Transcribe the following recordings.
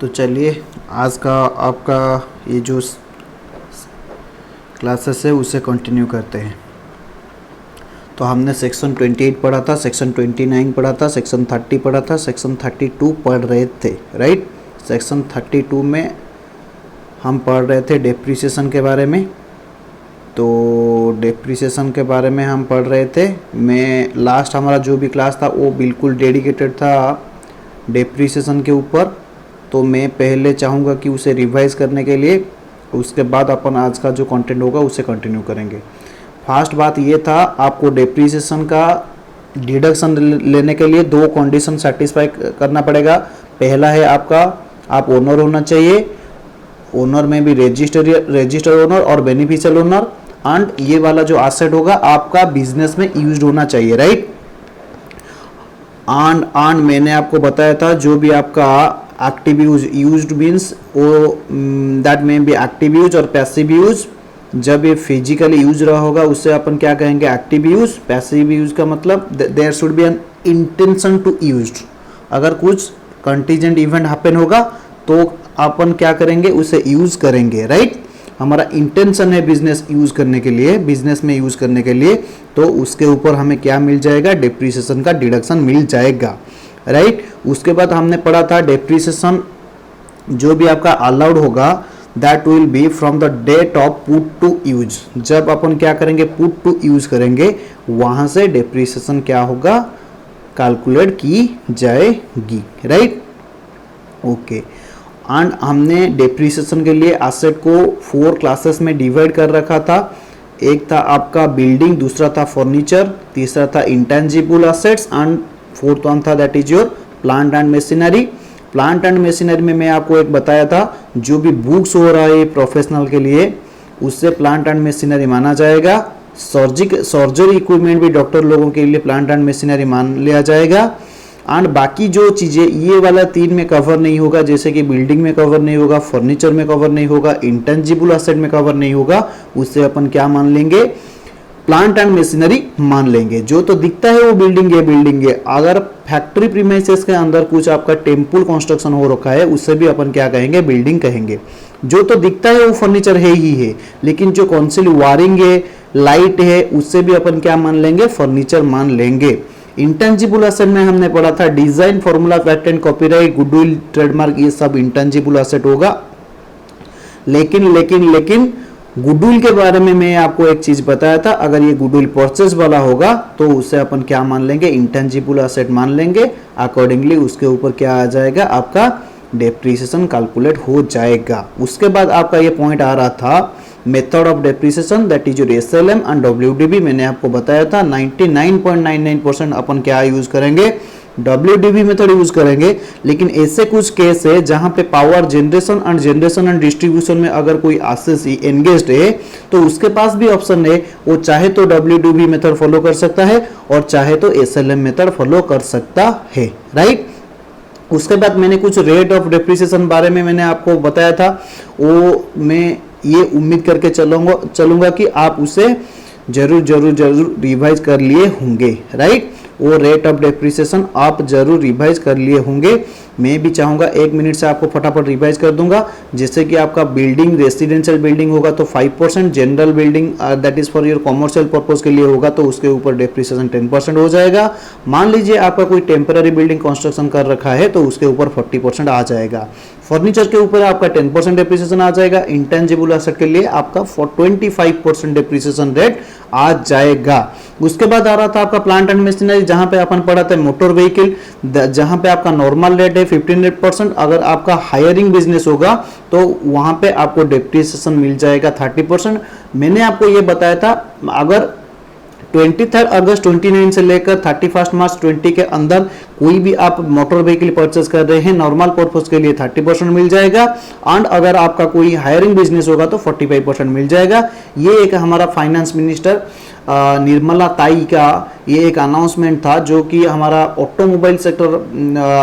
तो चलिए आज का आपका ये जो क्लासेस है उसे कंटिन्यू करते हैं। तो हमने सेक्शन 28 पढ़ा था, सेक्शन 29 पढ़ा था, सेक्शन 30 पढ़ा था, सेक्शन 32 पढ़ रहे थे, राइट। सेक्शन 32 में हम पढ़ रहे थे डेप्रिसिएशन के बारे में। तो डेप्रिसिएशन के बारे में हम पढ़ रहे थे। मैं लास्ट हमारा जो भी क्लास था वो बिल्कुल डेडिकेटेड था डेप्रिसिएशन के ऊपर। तो मैं पहले चाहूँगा कि उसे रिवाइज करने के लिए, उसके बाद अपन आज का जो कंटेंट होगा उसे कंटिन्यू करेंगे। फर्स्ट बात ये था, आपको डेप्रिसिएशन का डिडक्शन लेने के लिए दो कंडीशन सेटिस्फाई करना पड़ेगा। पहला है आपका, आप ओनर होना चाहिए, ओनर में भी रजिस्टर ओनर और बेनिफिशियल ओनर, एंड ये वाला जो एसेट होगा आपका बिजनेस में यूज्ड होना चाहिए, राइट। एंड मैंने आपको बताया था जो भी आपका एक्टिव यूज्ड मीन्स वो दैट में बी एक्टिव यूज और पैसिव यूज। जब ये फिजिकली यूज रहा होगा उससे अपन क्या कहेंगे, एक्टिव यूज। पैसिव यूज का मतलब there should be an intention to used. अगर कुछ कंटीजेंट इवेंट हैपन होगा तो अपन क्या करेंगे, उसे यूज करेंगे, राइट। हमारा इंटेंशन है बिजनेस यूज करने के लिए, बिजनेस में यूज करने के लिए, तो उसके ऊपर हमें क्या मिल जाएगा, डेप्रिसिएशन का डिडक्शन मिल जाएगा, राइट। उसके बाद हमने पढ़ा था डेप्रिसिएशन जो भी आपका अलाउड होगा that will be from the date of put to use. जब अपन क्या करेंगे, पुट टू यूज करेंगे, वहां से डेप्रिसिएशन क्या होगा, कैलकुलेट की जाएगी, राइट। ओके। एंड हमने डेप्रिसिएशन के लिए एसेट को 4 क्लासेस में डिवाइड कर रखा था। एक था आपका बिल्डिंग, दूसरा था फर्नीचर, तीसरा था intangible assets, and fourth one था that is your plant and machinery. Plant and machinery में मैं आपको एक बताया था, जो भी बुक्स हो रहा है प्रोफेशनल के लिए उससे प्लांट एंड मशीनरी माना जाएगा। सर्जरी इक्विपमेंट भी डॉक्टर लोगों के लिए प्लांट एंड मशीनरी मान लिया जाएगा। एंड बाकी जो चीज़ें ये वाला 3 में कवर नहीं होगा, जैसे कि बिल्डिंग में कवर नहीं होगा, फर्नीचर में कवर नहीं होगा, इंटेंजिबल एसेट में कवर नहीं होगा, उससे अपन क्या मान लेंगे, प्लांट एंड मशीनरी मान लेंगे। जो तो दिखता है वो बिल्डिंग है। अगर फैक्ट्री प्रीमाइसेस के अंदर कुछ आपका टेम्पल कंस्ट्रक्शन हो रखा है उससे भी अपन क्या कहेंगे, बिल्डिंग कहेंगे। जो तो दिखता है वो फर्नीचर है ही है, लेकिन जो कौनसिल वायरिंग है, लाइट है, उससे भी अपन क्या मान लेंगे, फर्नीचर मान लेंगे। इंटेंजिबल एसेट में हमने पढ़ा था design, formula, patent, copyright, goodwill, trademark, ये सब इंटेंजिबल एसेट होगा। लेकिन गुडविल के बारे में मैं आपको एक चीज बताया था, अगर ये गुडविल परचेस वाला होगा तो उसे अपन क्या मान लेंगे, इंटेंजिबल एसेट मान लेंगे। अकॉर्डिंगली उसके ऊपर क्या आ जाएगा, आपका डेप्रिसिएशन कैलकुलेट हो जाएगा। उसके बाद आपका ये पॉइंट आ रहा था method of depreciation, that is your SLM and WDV. मैंने आपको बताया था 99.99% अपन क्या यूज करेंगे, डब्ल्यूडीबी मेथड यूज करेंगे। लेकिन ऐसे कुछ केस है जहां पे पावर जनरेशन एंड डिस्ट्रीब्यूशन में अगर कोई एसएसई एंगेज्ड है तो उसके पास भी ऑप्शन है, वो चाहे तो डब्ल्यूडीबी मेथड फॉलो कर सकता है और चाहे तो एसएलएम मेथड फॉलो कर सकता है, राइट। उसके बाद मैंने कुछ रेट ऑफ डेप्रिसिएशन बारे में मैंने आपको बताया था, वो मैं ये उम्मीद करके चलूंगा कि आप उसे जरूर रिवाइज कर लिए होंगे, राइट। वो रेट ऑफ डेप्रिसिएशन आप जरूर रिवाइज कर लिए होंगे। मैं भी चाहूँगा 1 मिनट से आपको फटाफट रिवाइज कर दूंगा। जैसे कि आपका बिल्डिंग रेसिडेंशियल बिल्डिंग होगा तो 5%, general building that is for your commercial purpose के लिए होगा तो उसके ऊपर डेप्रिसिएशन 10% हो जाएगा। मान लीजिए आपका कोई टेम्पररी बिल्डिंग कंस्ट्रक्शन कर रखा है तो उसके ऊपर 40% आ जाएगा। फर्नीचर के ऊपर आपका 10% डेप्रिसिएशन आ जाएगा। इंटेंजिबल एसेट के लिए आपका 25% डेप्रिसिएशन रेट आ जाएगा। उसके बाद आ रहा था आपका प्लांट एंड मशीनरी, जहां पे अपन पढ़ा था मोटर व्हीकल, जहां पे आपका नॉर्मल रेट है 15%। अगर आपका हायरिंग बिजनेस होगा तो वहां पे आपको डेप्रिसिएशन मिल जाएगा 30%। मैंने आपको ये बताया था, अगर 23 अगस्त 29 से लेकर 31 मार्च 20 के अंदर कोई भी आप मोटर व्हीकल परचेस कर रहे हैं नॉर्मल पर्पज के लिए 30% मिल जाएगा, एंड अगर आपका कोई हायरिंग बिजनेस होगा तो 45% मिल जाएगा। ये एक हमारा फाइनेंस मिनिस्टर निर्मला ताई का ये एक अनाउंसमेंट था, जो कि हमारा ऑटोमोबाइल सेक्टर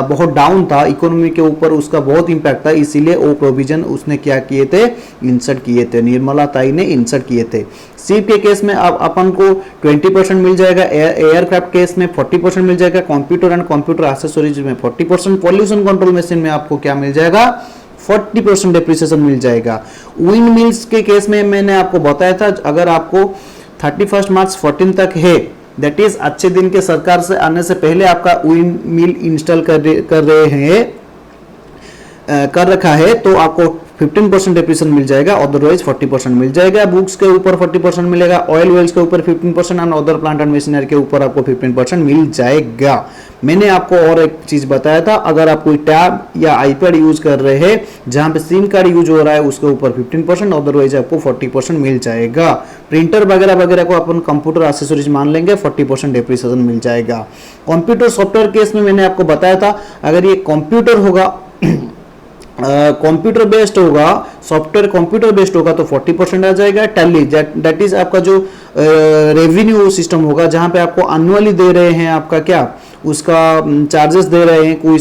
बहुत डाउन था, इकोनॉमी के ऊपर उसका बहुत इम्पैक्ट था, इसीलिए वो प्रोविजन उसने क्या किए थे, इंसर्ट किए थे, निर्मला ताई ने इंसर्ट किए थे। शिप के केस में अब अपन को 20% मिल जाएगा, एयरक्राफ्ट केस में 40% मिल जाएगा, कंप्यूटर एंड कंप्यूटर एक्सेसरीज में 40%, पॉल्यूशन कंट्रोल मशीन में आपको क्या मिल जाएगा, 40% डेप्रिसिएशन मिल जाएगा। विंड मिल्स के केस में मैंने आपको बताया था, अगर आपको 31 मार्च 14 तक है, दैट इज अच्छे दिन के सरकार से आने से पहले आपका विंड मिल इंस्टॉल कर रखा है, तो आपको 15% डेप्रिसिएशन मिल जाएगा, अदरवाइज 40% मिल जाएगा। बुक्स के ऊपर 40% मिलेगा, ऑयल वेल्स के ऊपर 15% and other plant and machinery के ऊपर आपको 15% मिल जाएगा। मैंने आपको और एक चीज बताया था, अगर आप कोई टैब या आईपैड यूज कर रहे हैं जहां पे सिम कार्ड यूज हो रहा है, उसके ऊपर 15%, अदरवाइज आपको 40% मिल जाएगा। प्रिंटर वगैरह वगैरह को अपन कंप्यूटर एक्सेसरीज मान लेंगे, 40% डेप्रिसिएशन मिल जाएगा। कंप्यूटर सॉफ्टवेयर केस में मैंने आपको बताया था, अगर ये कंप्यूटर होगा, कंप्यूटर बेस्ड होगा, सॉफ्टवेयर कंप्यूटर बेस्ड होगा तो 40% आ जाएगा। टैली दैट इज आपका जो रेवेन्यू सिस्टम होगा, जहां पे आपको एनुअली दे रहे हैं, आपका क्या उसका चार्जेस दे रहे हैं, कोई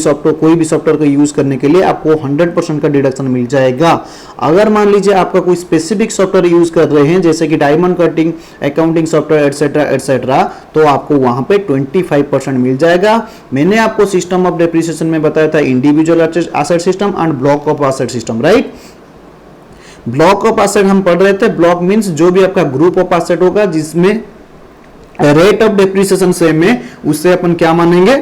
भी सॉफ्टवेयर को यूज करने के लिए आपको 100% का डिडक्शन मिल जाएगा। अगर मान लीजिए आपका कोई स्पेसिफिक सॉफ्टवेयर यूज कर रहे हैं, जैसे कि diamond cutting, accounting software etcetera, तो आपको वहां पे 25% मिल जाएगा। मैंने आपको सिस्टम ऑफ डेप्रिसिएशन में बताया था individual asset system and block of asset system, right. Block of asset हम पढ़ रहे थे, ब्लॉक मींस जो भी आपका ग्रुप ऑफ एसेट होगा जिसमें रेट ऑफ डेप्रिसिएशन सेम है, उससे अपन क्या मानेंगे,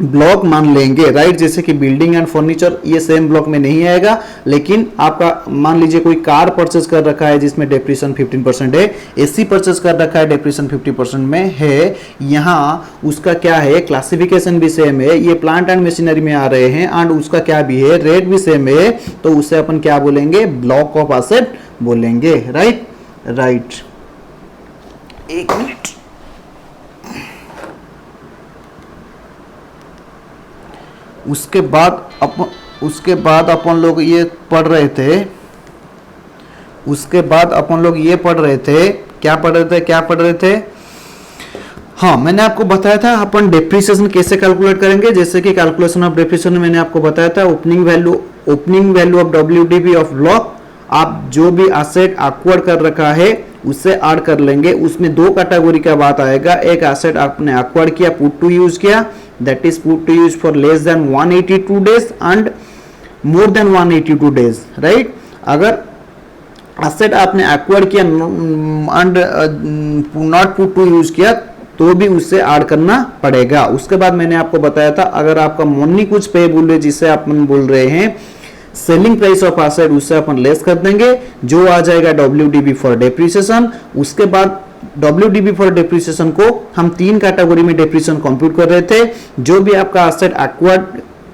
ब्लॉक मान लेंगे, राइट। जैसे कि बिल्डिंग एंड फर्नीचर ये सेम ब्लॉक में नहीं आएगा, लेकिन आपका मान लीजिए कोई कार परचेज कर रखा है जिसमें डेप्रिसिएशन 15% है, एसी परचेज कर रखा है डेप्रिसिएशन 50% में है, यहाँ उसका क्या है, क्लासिफिकेशन भी सेम है, ये प्लांट एंड मशीनरी में आ रहे हैं एंड उसका क्या भी है, रेट भी सेम है, तो उससे अपन क्या बोलेंगे, ब्लॉक ऑफ एसेट बोलेंगे, राइट। एक मिनट, उसके बाद अपन लोग ये पढ़ रहे थे, क्या पढ़ रहे थे, हाँ मैंने आपको बताया था अपन डेप्रिसिएशन कैसे कैलकुलेट करेंगे। जैसे कि कैलकुलेशन ऑफ डेप्रिसिएशन मैंने आपको बताया था, opening value of WDV of block, आप जो भी एसेट एक्वायर कर रखा है उससे ऐड कर लेंगे। उसमें दो कैटेगरी का बात आएगा, एक एसेट आपने एक्वायर किया, पुट टू यूज किया, that is put to use for less than 182 days and more than 182 days, right। अगर asset आपने acquire किया and not put to use किया तो भी उससे ऐड करना पड़ेगा। उसके बाद मैंने आपको बताया था, अगर आपका मनी कुछ पेबल है जिससे अपन बोल रहे हैं सेलिंग प्राइस ऑफ एसेट, उससे अपन लेस कर देंगे, जो आ जाएगा WDV फॉर डेप्रिसिएशन। उसके बाद WDV फॉर डेप्रिसिएशन को हम तीन कैटेगरी में डेप्रिसिएशन कंप्यूट कर रहे थे, जो भी आपका एसेट एक्वायर्ड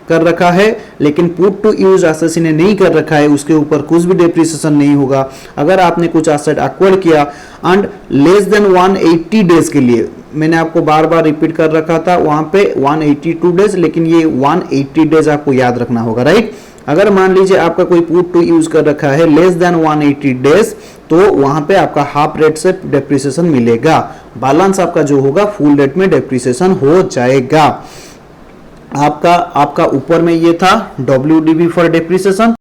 कर रखा है लेकिन पुट टू यूज एसेट ने नहीं कर रखा है, उसके ऊपर कुछ भी डेप्रिसिएशन नहीं होगा। अगर आपने कुछ एसेट एक्वायर किया एंड लेस देन 180 डेज के लिए, मैंने आपको बार बार रिपीट कर रखा था वहां पे 182 डेज, लेकिन ये 180 डेज आपको याद रखना होगा, राइट। अगर मान लीजिए आपका कोई पुट टू यूज कर रखा है लेस देन 180 डेज, तो वहां पे आपका हाफ रेट से डेप्रिसिएशन मिलेगा, बैलेंस आपका जो होगा फुल रेट में डेप्रिसिएशन हो जाएगा। आपका ऊपर में ये था WDV फॉर डेप्रिसिएशन,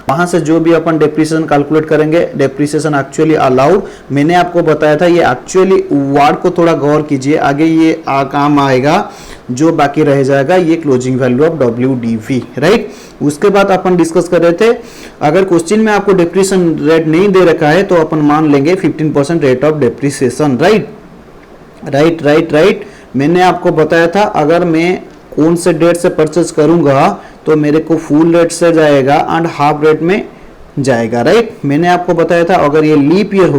वहां से जो भी अपन डेप्रिसिएशन कैलकुलेट करेंगे, डेप्रिसिएशन एक्चुअली अलाउड, मैंने आपको बताया था, ये एक्चुअली वर्ड को थोड़ा गौर कीजिए, आगे ये काम आएगा, जो बाकी रह जाएगा ये closing value of WDV, right. उसके बाद अपन डिस्कस कर रहे थे, अगर क्वेश्चन में आपको डेप्रिसिएशन रेट नहीं दे रखा है तो अपन मान लेंगे 15% रेट ऑफ डेप्रिसिएशन, राइट। मैंने आपको बताया था, अगर मैं कौन से डेट से परचेज करूंगा तो मेरे को फुल रेट से जाएगा एंड हाफ रेट में जाएगा, राइट। मैंने आपको बताया था अगर ये लीप ईयर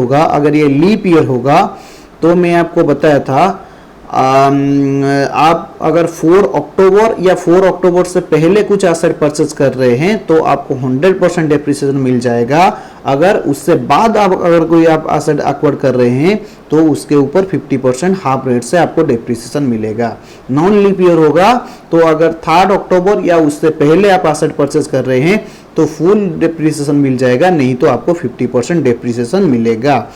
होगा तो मैं आपको बताया था आप अगर 4 अक्टूबर या 4 अक्टूबर से पहले कुछ एसेट परचेज कर रहे हैं तो आपको 100% डेप्रिसिएशन मिल जाएगा। अगर उससे बाद आप अगर कोई आप एसेट एक्वायर कर रहे हैं तो उसके ऊपर 50% हाफ रेट से आपको डेप्रिसिएशन मिलेगा। नॉन लीप ईयर होगा तो अगर 3 अक्टूबर या उससे पहले आप एसेट परचेज कर रहे हैं तो फुल डेप्रिसिएशन मिल जाएगा, नहीं तो आपको 50% डेप्रिसिएशन मिलेगा।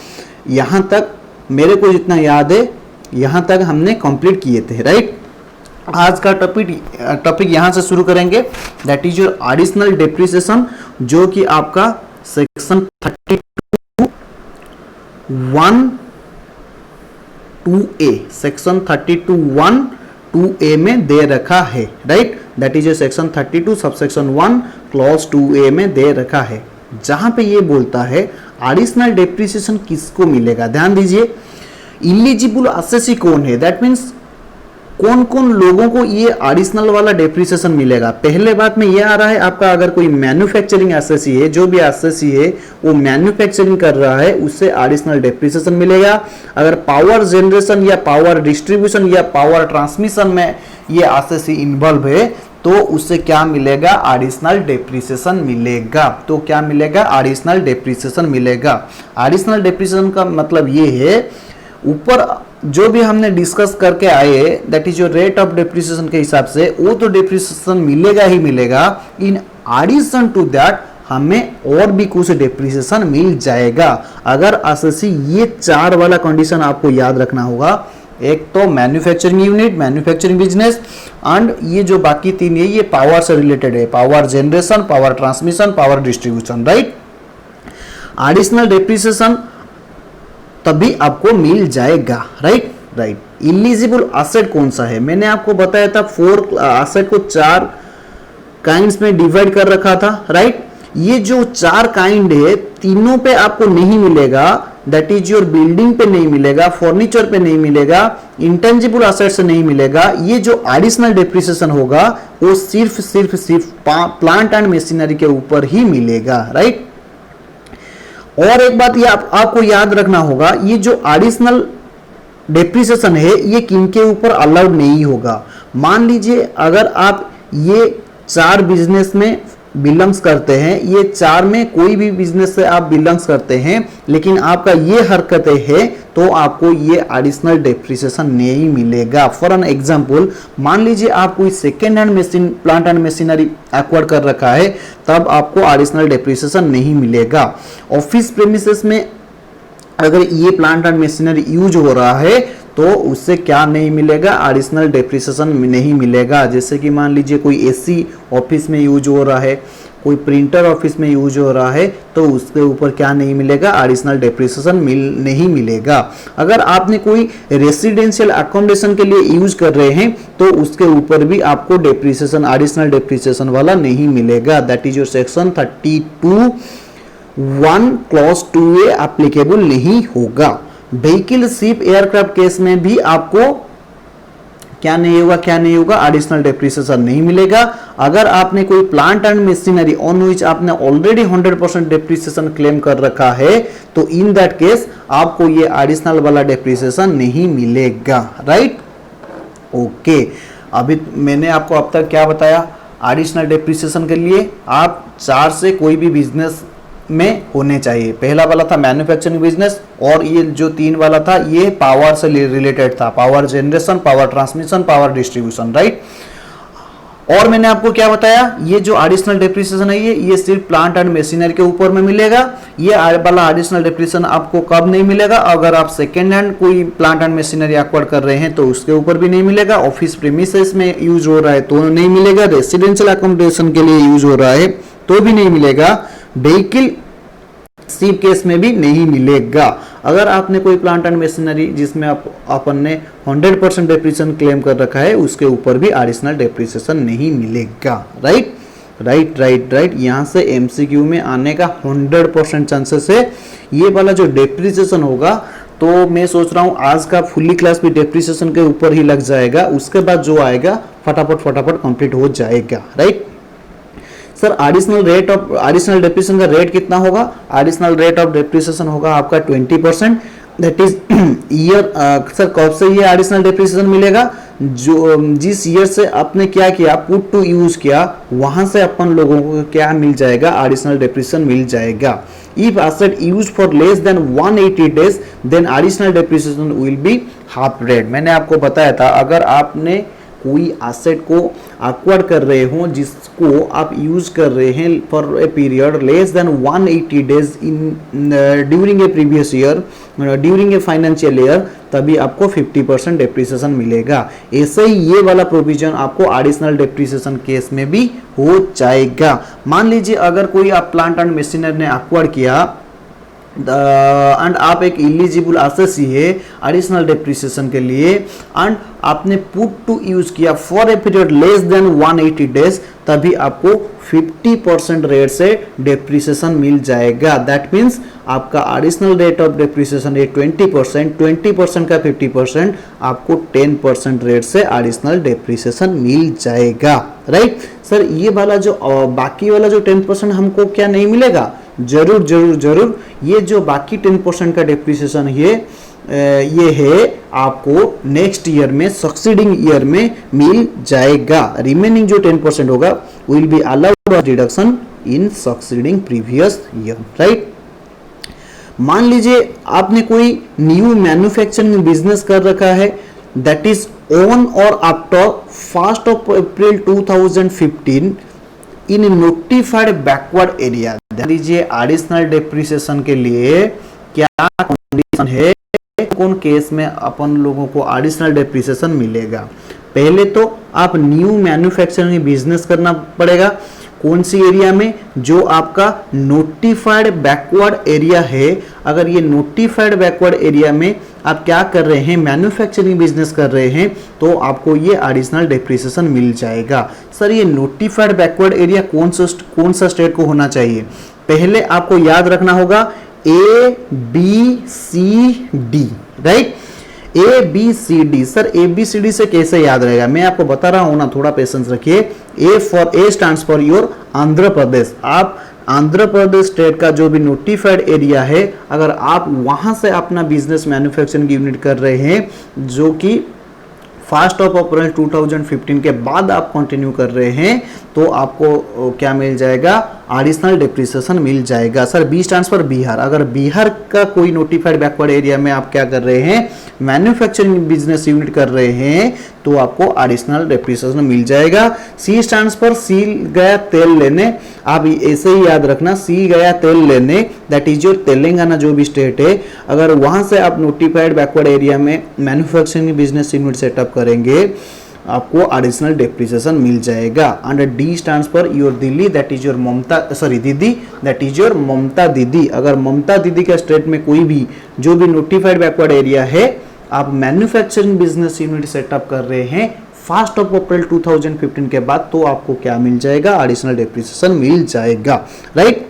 यहाँ तक मेरे को जितना याद है यहाँ तक हमने कंप्लीट किए थे, राइट। आज का टॉपिक यहाँ से शुरू करेंगे, that is your additional depreciation, जो कि आपका सेक्शन 32(1)(2)(a) सेक्शन 32(1)(2)(a) में दे रखा है, right. That is your section 32 subsection 1 clause 2A में दे रखा है, जहां पे ये बोलता है एडिशनल डेप्रिसिएशन किसको मिलेगा। ध्यान दीजिए, इलिजिबल असेसी कौन है, दैट मीन्स कौन कौन लोगों को ये एडिशनल वाला डेप्रिसिएशन मिलेगा। पहले बात में ये आ रहा है आपका, अगर कोई मैन्युफैक्चरिंग एसेसी है, जो भी एसेसी है वो मैन्युफैक्चरिंग कर रहा है, उससे एडिशनल डेप्रिसिएशन मिलेगा। अगर पावर जनरेशन या पावर डिस्ट्रीब्यूशन या पावर ट्रांसमिशन में ये एसेसी इन्वॉल्व है तो उससे क्या मिलेगा, एडिशनल डेप्रिसिएशन मिलेगा। तो क्या मिलेगा, एडिशनल डेप्रिसिएशन मिलेगा। एडिशनल डेप्रिसिएशन का मतलब ये है, ऊपर जो भी हमने डिस्कस करके आए, that is your rate of depreciation के हिसाब से, वो तो डेप्रिसिएशन मिलेगा ही मिलेगा। इन एडिशन टू दैट हमें और भी कुछ डेप्रिसिएशन मिल जाएगा। अगर एसएससी, ये 4 वाला कंडीशन आपको याद रखना होगा। एक तो manufacturing unit, manufacturing business, and ये जो बाकी 3 है ये पावर से रिलेटेड है, power generation, power transmission, power distribution, right. Additional depreciation तभी आपको मिल जाएगा, राइट। इलिजिबल एसेट कौन सा है, मैंने आपको बताया था 4 एसेट को 4 काइंड्स में डिवाइड कर रखा था, राइट। ये जो 4 काइंड है, तीनों पे आपको नहीं मिलेगा, दैट इज योर बिल्डिंग पे नहीं मिलेगा, फर्नीचर पे नहीं मिलेगा, इंटेंजिबल एसेट से नहीं मिलेगा। ये जो एडिशनल डेप्रिसिएशन होगा वो सिर्फ प्लांट एंड मशीनरी के ऊपर ही मिलेगा, राइट। और एक बात ये आपको याद रखना होगा, ये जो एडिशनल डेप्रिसिएशन है ये किनके ऊपर अलाउड नहीं होगा। मान लीजिए अगर आप ये 4 बिजनेस में बिलोंग्स करते हैं, ये 4 में कोई भी बिजनेस से आप बिलोंग्स करते हैं, लेकिन आपका ये हरकतें है तो आपको ये एडिशनल डेप्रिसिएशन नहीं मिलेगा। फॉर एन एग्जांपल, मान लीजिए आप कोई second hand machine, plant and machinery acquire कर रखा है, तब आपको एडिशनल डेप्रिसिएशन नहीं मिलेगा। ऑफिस प्रेमिसेस में अगर ये प्लांट एंड मशीनरी यूज हो रहा है तो उससे क्या नहीं मिलेगा, एडिशनल डेप्रिसिएशन नहीं मिलेगा। जैसे कि मान लीजिए कोई एसी ऑफिस में यूज हो रहा है, कोई प्रिंटर ऑफिस में यूज हो रहा है, तो उसके ऊपर क्या नहीं मिलेगा, एडिशनल डेप्रिसिएशन नहीं मिलेगा। अगर आपने कोई रेसिडेंशियल अकोमोडेशन के लिए यूज कर रहे हैं तो उसके ऊपर भी आपको डेप्रिसिएशन, एडिशनल डेप्रिसिएशन वाला नहीं मिलेगा। That is your section 32(1) clause 2A applicable नहीं होगा। व्हीकल, शिप, एयरक्राफ्ट केस में भी आपको क्या नहीं होगा, एडिशनल डेप्रिसिएशन नहीं मिलेगा। अगर आपने कोई plant and machinery on which आपने ऑलरेडी 100% डेप्रिसिएशन क्लेम कर रखा है तो इन दैट केस आपको ये एडिशनल वाला डेप्रिसिएशन नहीं मिलेगा, राइट। ओके, अभी मैंने आपको अब तक क्या बताया, एडिशनल डेप्रिसिएशन के लिए आप 4 से कोई भी बिजनेस में होने चाहिए। पहला वाला था मैन्युफैक्चरिंग बिजनेस, और ये जो 3 वाला था ये पावर से रिलेटेड था, power generation, power transmission, power distribution, right. और मैंने आपको क्या बताया, ये जो एडिशनल डेप्रिसिएशन है ये सिर्फ प्लांट एंड मशीनरी के ऊपर में मिलेगा। ये वाला एडिशनल डेप्रिसिएशन आपको कब नहीं मिलेगा, अगर आप सेकेंड हैंड कोई प्लांट एंड मशीनरी एक्वायर कर रहे हैं तो उसके ऊपर भी नहीं मिलेगा। ऑफिस प्रीमिसेस में यूज हो रहा है तो नहीं मिलेगा। रेसिडेंशियल अकोमोडेशन के लिए यूज हो रहा है तो भी नहीं मिलेगा। व्हीकल, शिप केस में भी नहीं मिलेगा। अगर आपने कोई प्लांट एंड मशीनरी जिसमें अपन ने 100% डेप्रिसिएशन क्लेम कर रखा है उसके ऊपर भी एडिशनल डेप्रिसिएशन नहीं मिलेगा, राइट। यहाँ से एमसीक्यू में आने का 100% चांसेस है। ये वाला जो डेप्रिसिएशन होगा तो मैं सोच रहा हूँ आज का फुल्ली क्लास भी डेप्रिसिएशन के ऊपर ही लग जाएगा, उसके बाद जो आएगा फटाफट कंप्लीट हो जाएगा, राइट। सर एडिशनल डेप्रिसिएशन का रेट कितना होगा, एडिशनल रेट ऑफ डेप्रिसिएशन होगा आपका 20%, दैट इज ईयर। सर कब से ये एडिशनल डेप्रिसिएशन मिलेगा, जो जिस ईयर से आपने क्या किया, पुट टू यूज किया, वहां से अपन लोगों को क्या मिल जाएगा, एडिशनल डेप्रिसिएशन मिल जाएगा। If asset use for less than 180 days then additional depreciation will be half rate. मैंने आपको बताया था अगर आपने कोई एसेट को एक्वायर कर रहे हो जिसको आप यूज कर रहे हैं for a period less than 180 days in during A previous year, during a financial year, तभी आपको 50% डेप्रिसिएशन मिलेगा। ऐसे ही ये वाला प्रोविजन आपको एडिशनल डेप्रिसिएशन केस में भी हो जाएगा। मान लीजिए अगर कोई आप प्लांट एंड मशीनरी ने एक्वायर किया एंड आप एक इलिजिबल एसेसी है एडिशनल डेप्रिसिएशन के लिए एंड आपने पुट टू यूज किया for a period less than 180 days, तभी आपको 50% रेट से डेप्रिसिएशन मिल जाएगा। दैट मीन्स आपका एडिशनल रेट ऑफ डेप्रिसिएशन है 20%, 20% का 50%, आपको 10% रेट से एडिशनल डेप्रिसिएशन मिल जाएगा। राइट सर, ये वाला जो बाकी वाला जो 10% हमको क्या नहीं मिलेगा? जरूर जरूर जरूर, ये जो बाकी 10% का डेप्रिसिएशन ये है आपको नेक्स्ट ईयर में, सक्सीडिंग ईयर में मिल जाएगा। रिमेनिंग जो 10% होगा will be allowed deduction in succeeding previous year. Right, मान लीजिए आपने कोई न्यू मैन्युफैक्चरिंग बिजनेस कर रखा है दैट इज ऑन और after 1st of April 2015 in notified backward area. ध्यान दीजिए, एडिशनल डेप्रिसिएशन के लिए क्या कंडीशन है, कौन केस में अपन लोगों को एडिशनल डेप्रिसिएशन मिलेगा। पहले तो आप न्यू मैन्युफैक्चरिंग बिजनेस करना पड़ेगा। कौन सी एरिया में? जो आपका नोटिफाइड बैकवर्ड एरिया है। अगर ये नोटिफाइड बैकवर्ड एरिया में आप क्या कर रहे हैं, मैन्युफैक्चरिंग बिजनेस कर रहे हैं, तो आपको ये एडिशनल डेप्रिसिएशन मिल जाएगा। सर, ये नोटिफाइड बैकवर्ड एरिया कौन सा स्टेट को होना चाहिए? पहले आपको याद रखना होगा ABCD। Right, ABCD। Sir, ABCD से कैसे याद रहेगा, मैं आपको बता रहा हूं ना, थोड़ा पेशेंस रखिए। A stands for your Andhra Pradesh. आप आंध्र प्रदेश स्टेट का जो भी नोटिफाइड एरिया है, अगर आप वहां से अपना बिजनेस मैन्युफैक्चरिंग यूनिट कर रहे हैं जो कि 1st of April 2015 के बाद आप कंटिन्यू कर रहे हैं, तो आपको क्या मिल जाएगा? एडिशनल डेप्रिसिएशन मिल जाएगा। Sir, B stands for Bihar. अगर बिहार का कोई नोटिफाइड बैकवर्ड एरिया में आप क्या कर रहे हैं, मैन्युफैक्चरिंग बिजनेस यूनिट कर रहे हैं, तो आपको एडिशनल डेप्रिसिएशन मिल जाएगा। सी स्टैंड्स फॉर सी गया तेल लेने। आप ऐसे ही याद रखना, सी गया तेल लेने, दैट इज योर तेलंगाना जो भी स्टेट है। अगर वहां से आप नोटिफाइड बैकवर्ड एरिया में मैन्युफैक्चरिंग बिजनेस यूनिट सेटअप करेंगे, आपको एडिशनल डेप्रिसिएशन मिल जाएगा। Under D stands for your Delhi, that is your दीदी, दैट इज योर ममता दीदी। अगर ममता दीदी का स्टेट में कोई भी जो भी नोटिफाइड बैकवर्ड एरिया है, आप मैन्युफैक्चरिंग बिजनेस यूनिट सेटअप कर रहे हैं 1st of April 2015 के बाद, तो आपको क्या मिल जाएगा? एडिशनल डेप्रिसिएशन मिल जाएगा। राइट,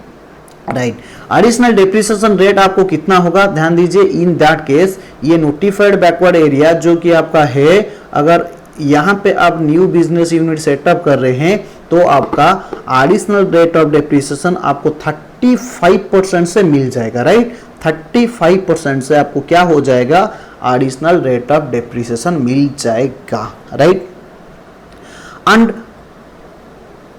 एडिशनल डेप्रिसिएशन रेट आपको कितना होगा? ध्यान दीजिए, इन दैट केस ये नोटिफाइड बैकवर्ड एरिया जो कि आपका है, अगर यहाँ पे आप न्यू बिजनेस यूनिट सेटअप कर रहे हैं, तो आपका एडिशनल रेट ऑफ डेप्रिसिएशन आपको 35% से मिल जाएगा। राइट, 35% से आपको क्या हो जाएगा? एडिशनल रेट ऑफ डेप्रिसिएशन मिल जाएगा। Right, and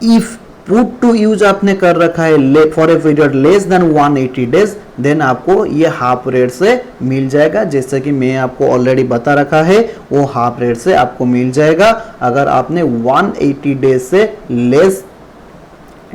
if put to use आपने कर रखा है for a period less than 180 days, then आपको ये हाफ रेट से मिल जाएगा। जैसे कि मैं आपको ऑलरेडी बता रखा है, वो हाफ रेट से आपको मिल जाएगा। अगर आपने 180 डेज से लेस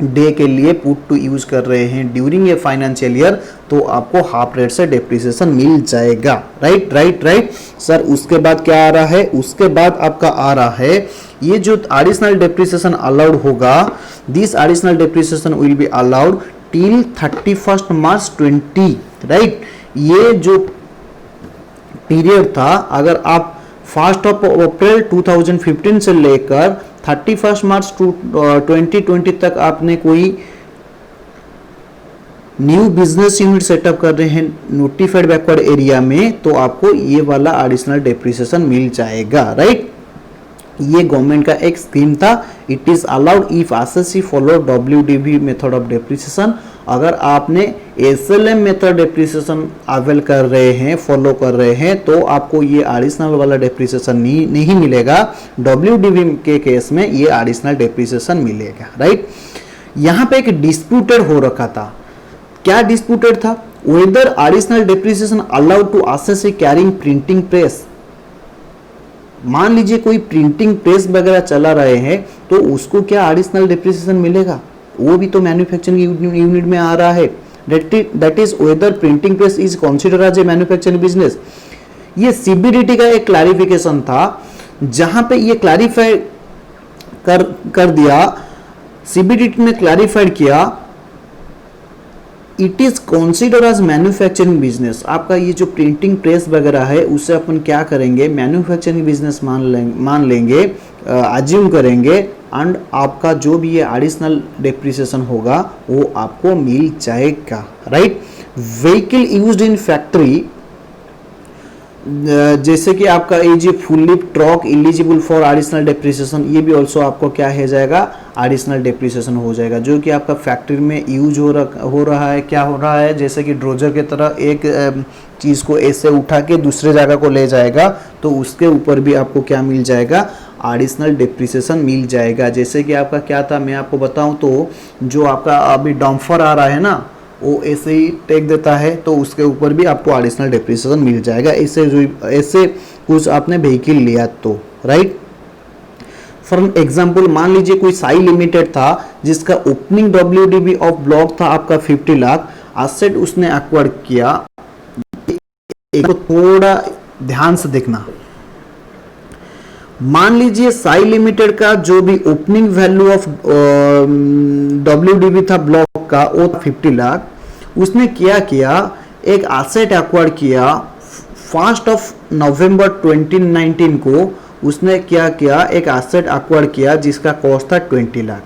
डे के लिए पुट टू यूज कर रहे हैं ड्यूरिंग ए फाइनेंशियल ईयर, तो आपको हाफ रेट से डेप्रिसिएशन मिल जाएगा। राइट सर, उसके बाद क्या आ रहा है? उसके बाद आपका आ रहा है ये जो एडिशनल डेप्रिसिएशन अलाउड होगा, this additional depreciation will be allowed till 31st March 20। Right, ये जो पीरियड था, अगर आप 1st of April 2015 से लेकर 31st March 2020 तक आपने कोई न्यू बिजनेस यूनिट सेटअप कर रहे हैं नोटिफाइड बैकवर्ड एरिया में, तो आपको ये वाला एडिशनल डेप्रिसिएशन मिल जाएगा। राइट, ये गवर्नमेंट का एक स्कीम था। It is allowed if SSC follow WDV method of depreciation. अगर आपने SLM मेथड डेप्रिसिएशन अवेल कर रहे हैं, फॉलो कर रहे हैं, तो आपको ये एडिशनल वाला डेप्रिसिएशन नहीं मिलेगा। WDV के केस में ये एडिशनल डेप्रिसिएशन मिलेगा। राइट, यहाँ पे एक डिस्प्यूटेड हो रखा था। क्या डिस्प्यूटेड था? Whether additional depreciation allowed to SSC carrying printing press. मान लीजिए कोई प्रिंटिंग प्रेस वगैरह चला रहे हैं तो उसको क्या एडिशनल डेप्रिसिएशन मिलेगा, वो भी तो मैन्युफैक्चरिंग यूनिट में आ रहा है। That is whether printing press is considered as a manufacturing business. ये सीबीडीटी का एक क्लैरिफिकेशन था जहां पे ये क्लैरिफाई कर दिया, सीबीडीटी ने क्लैरिफाइड किया it is consider as manufacturing business. आपका ये जो प्रिंटिंग प्रेस वगैरह है उससे अपन क्या करेंगे, मैन्युफैक्चरिंग बिजनेस मान लेंगे, अज्यूम करेंगे, एंड आपका जो भी ये एडिशनल डेप्रिसिएशन होगा वो आपको मिल जाएगा, right. Vehicle used in factory, जैसे कि आपका ये जो fully truck eligible for additional depreciation, ये भी ऑल्सो आपको क्या हो जाएगा, एडिशनल डेप्रिसिएशन हो जाएगा, जो कि आपका फैक्ट्री में यूज हो रहा है। क्या हो रहा है, जैसे कि ड्रोजर की तरह एक चीज़ को ऐसे उठा के दूसरे जगह को ले जाएगा तो उसके ऊपर भी आपको क्या मिल जाएगा, एडिशनल डेप्रिसिएशन मिल जाएगा। जैसे कि आपका क्या था, मैं आपको बताऊं तो जो आपका अभी डंपर आ रहा है ना, वो ऐसे ही टेक देता है तो उसके ऊपर भी आपको एडिशनल डेप्रिसिएशन मिल जाएगा, ऐसे कुछ आपने व्हीकल लिया तो, राइट। फॉर एग्जांपल मान लीजिए कोई साई लिमिटेड था जिसका ओपनिंग डब्ल्यूडीवी ऑफ ब्लॉक था आपका 50 लाख, एसेट उसने एक्वायर किया। एक तो थोड़ा ध्यान से देखना, मान लीजिए साई लिमिटेड का जो भी ओपनिंग वैल्यू ऑफ डब्ल्यूडीवी था ब्लॉक का वो 50 लाख, उसने क्या किया, एक एसेट एक्वायर किया 1 नवंबर 2019 को, उसने क्या किया, एक एसेट एक्वायर किया जिसका कॉस्ट था 20 lakh.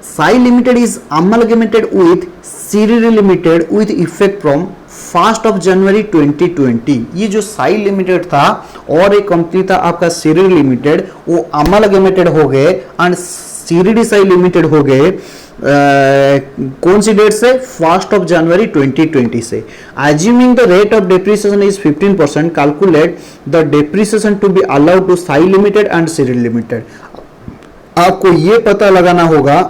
Sai limited is amalgamated with Siri limited with effect from 1 January 2020। ये जो साई लिमिटेड था और एक कंपनी था आपका सीरी लिमिटेड, वो अमलगेमेटेड हो गए एंड सीरी साई लिमिटेड हो गए कौन सी डेट से, 1 जनवरी 2020 से। Assuming the rate of depreciation is 15%, calculate the depreciation to be allowed to Sai Limited and Cyril Limited। आपको ये पता लगाना होगा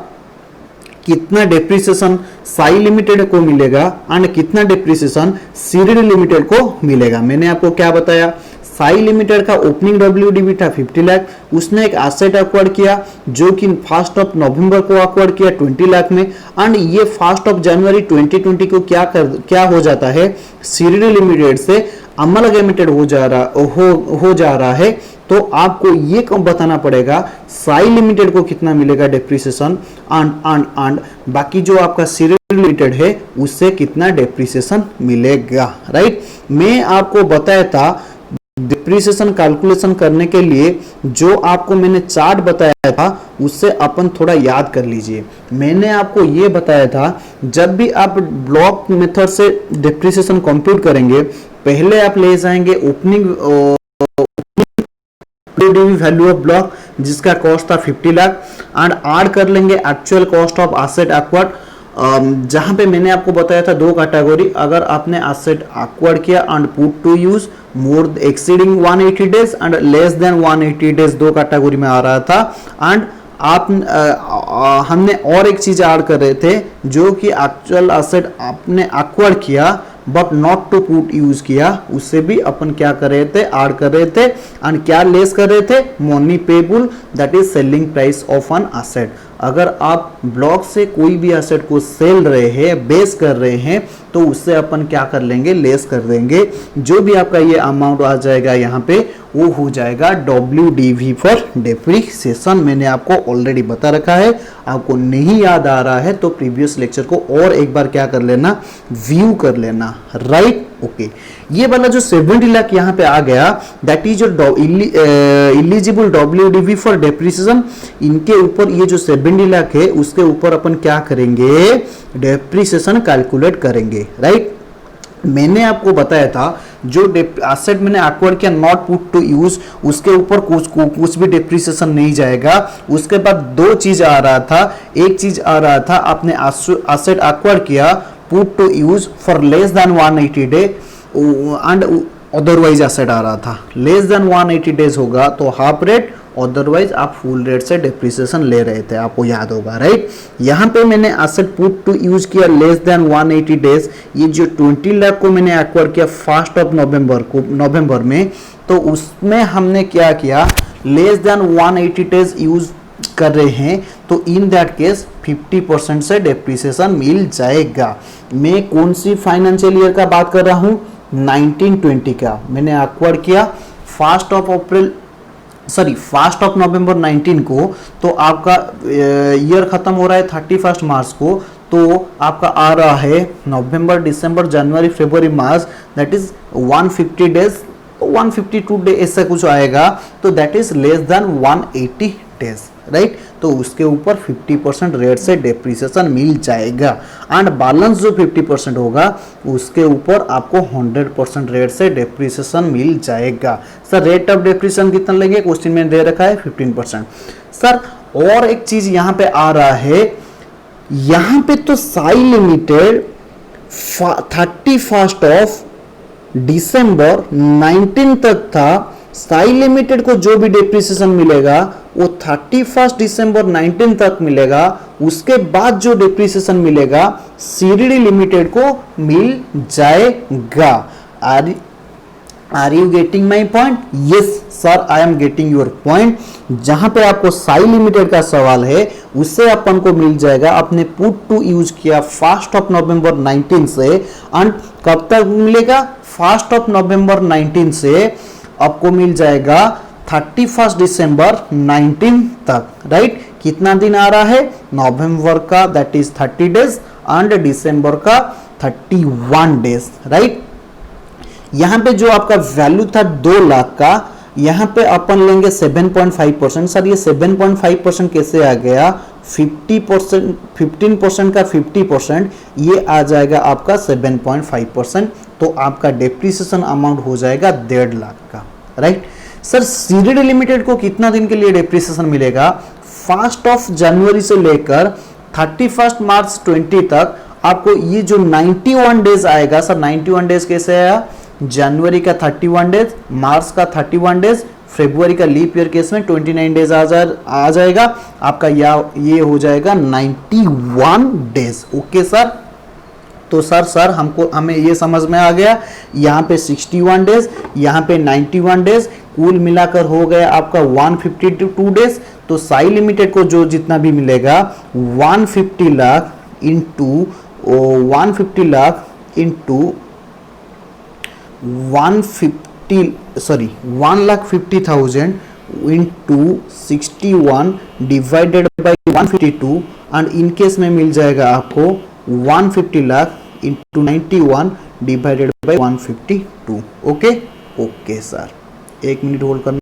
कितना डेप्रिसिएशन साई लिमिटेड को मिलेगा एंड कितना डेप्रिसिएशन सीरियल लिमिटेड को मिलेगा। मैंने आपको क्या बताया, साई लिमिटेड का ओपनिंग डब्ल्यूडीवी था 50 लाख, उसने एक एसेट एक्वायर किया जो कि 1 नवंबर को एक्वायर किया 20 लाख में, एंड ये 1 जनवरी 2020 को क्या हो जाता है, सीरियल लिमिटेड से अमलगेमेटेड हो जा रहा है। तो आपको ये कम बताना पड़ेगा साई लिमिटेड को कितना मिलेगा डेप्रिसिएशन एंड बाकी जो आपका सीरियल लिमिटेड है उससे कितना डेप्रिसिएशन मिलेगा, राइट। मैं आपको बताया था डिप्रिसिएशन कैलकुलेशन करने के लिए जो आपको मैंने चार्ट बताया था उससे अपन थोड़ा याद कर लीजिए। मैंने आपको ये बताया था जब भी आप ब्लॉक मेथड से डिप्रिसिएशन कंप्यूट करेंगे, पहले आप ले जाएंगे ओपनिंग वैल्यू ऑफ ब्लॉक जिसका कॉस्ट था 50 लाख एंड ऐड कर लेंगे actual cost of asset acquired, जहां पे मैंने आपको बताया था दो कैटेगरी, अगर आपने एसेट एक्वायर किया and put to use more exceeding 180 days and less than 180 days, दो कैटेगरी में आ रहा था। एंड आप हमने और एक चीज ऐड कर रहे थे जो कि एक्चुअल एसेट आपने एक्वायर किया but not to put use किया, उससे भी अपन क्या कर रहे थे, ऐड कर रहे थे एंड क्या लेस कर रहे थे, money payable that is selling price of an asset. अगर आप ब्लॉक से कोई भी एसेट को सेल रहे हैं, बेस कर रहे हैं, तो उससे अपन क्या कर लेंगे, लेस कर देंगे। जो भी आपका ये अमाउंट आ जाएगा यहाँ पे वो हो जाएगा WDV फॉर डेप्रिसिएशन। मैंने आपको ऑलरेडी बता रखा है, आपको नहीं याद आ रहा है तो प्रीवियस लेक्चर को और एक बार क्या कर लेना, व्यू कर लेना, राइट। ओके, ये वाला जो 70 लाख यहाँ पे आ गया that is eligible WDV for depreciation, इनके ऊपर ये जो 70 लाख है उसके ऊपर अपन क्या करेंगे, डेप्रिसिएशन कैलकुलेट करेंगे, राइट। मैंने आपको बताया था जो एसेट मैंने एक्वायर किया नॉट पुट टू यूज, उसके ऊपर कुछ भी डेप्रिसिएशन नहीं जाएगा। उसके बाद दो चीज आ रहा था, एक चीज आ रहा था आपने एसेट एक्वायर किया put to use for less than 180 day and otherwise asset आ रहा था, लेस देन 180 डेज होगा तो हाफ रेट अदरवाइज आप फुल रेट से डेप्रिसिएशन ले रहे थे, आपको याद होगा, राइट। यहाँ पे मैंने एसेट पुट टू यूज किया लेस देन 180 डेज। ये जो 20 लाख को मैंने एक्वायर किया फर्स्ट ऑफ नवंबर में, तो उसमें हमने क्या किया, लेस देन 180 डेज यूज कर रहे हैं, तो इन दैट केस 50% से डेप्रिसिएशन मिल जाएगा। मैं कौन सी फाइनेंशियल ईयर का बात कर रहा हूँ, 1920 का। मैंने एक्वायर किया फर्स्ट ऑफ नवंबर 19 को, तो आपका ईयर खत्म हो रहा है 31 मार्च को, तो आपका आ रहा है नवंबर, दिसंबर, जनवरी, फरवरी, मार्च, दैट इज 150 डेज, 152 डे ऐसा कुछ आएगा, तो that is less than 180 days, right. तो उसके ऊपर 50% रेट से डेप्रिसिएशन मिल जाएगा, एंड बैलेंस जो 50% होगा उसके ऊपर आपको 100% रेट से डेप्रिसिएशन मिल जाएगा। सर रेट ऑफ डेप्रिसिएशन कितना लेंगे, क्वेश्चन में दे रखा है 15%। सर और एक चीज यहां पे आ रहा है, यहां पे तो साई लिमिटेड 31 ऑफ दिसंबर 19 तक था, साई लिमिटेड को जो भी डेप्रिसिएशन मिलेगा वो 31 दिसंबर 19 तक मिलेगा, उसके बाद जो डेप्रिसिएशन मिलेगा सीडीडी लिमिटेड को मिल जाएगा। Are you getting my point? Yes sir, I am getting your point. जहां पे आपको साई लिमिटेड का सवाल है उससे अपन को मिल जाएगा, अपने पुट टू यूज किया फर्स्ट ऑफ नवंबर 19 से, एंड कब तक मिलेगा, फर्स्ट ऑफ नवंबर 19 से आपको मिल जाएगा 31 दिसंबर 19 तक, राइट। कितना दिन आ रहा है, नवंबर का दैट इज 30 डेज एंड दिसंबर का 31 डेज, राइट। यहां पे जो आपका वैल्यू था 2 लाख का, यहां पे अपन लेंगे 7.5%। सर ये 7.5% कैसे आ गया, 50%, 15% का 50%, ये आ जाएगा आपका 7.5%, तो आपका डेप्रिसिएशन अमाउंट हो जाएगा 1.5 लाख का, राइट। सर सीडीडी लिमिटेड को कितना दिन के लिए डेप्रिसिएशन मिलेगा, 1 ऑफ जनवरी से लेकर 31 मार्च 20 तक आपको ये जो 91 डेज आएगा। सर 91 डेज कैसे आया, जनवरी का 31 डेज, मार्च का 31 डेज, फरवरी का लीप ईयर केस में 29 डेज आ जाएगा आपका, ये हो जाएगा 91 डेज। ओके सर, तो सर हमें ये समझ में आ गया, यहाँ पे 61 डेज, यहाँ पे 91 डेज, कुल मिलाकर हो गया आपका 152 डेज। तो साई लिमिटेड को जो जितना भी मिलेगा 150 lakh into 150 lakh into 1,50,000 into 61 divided by 152, and in case में मिल जाएगा आपको 150 lakh into 91 divided by 152। Okay okay sir, 1 minute hold करना।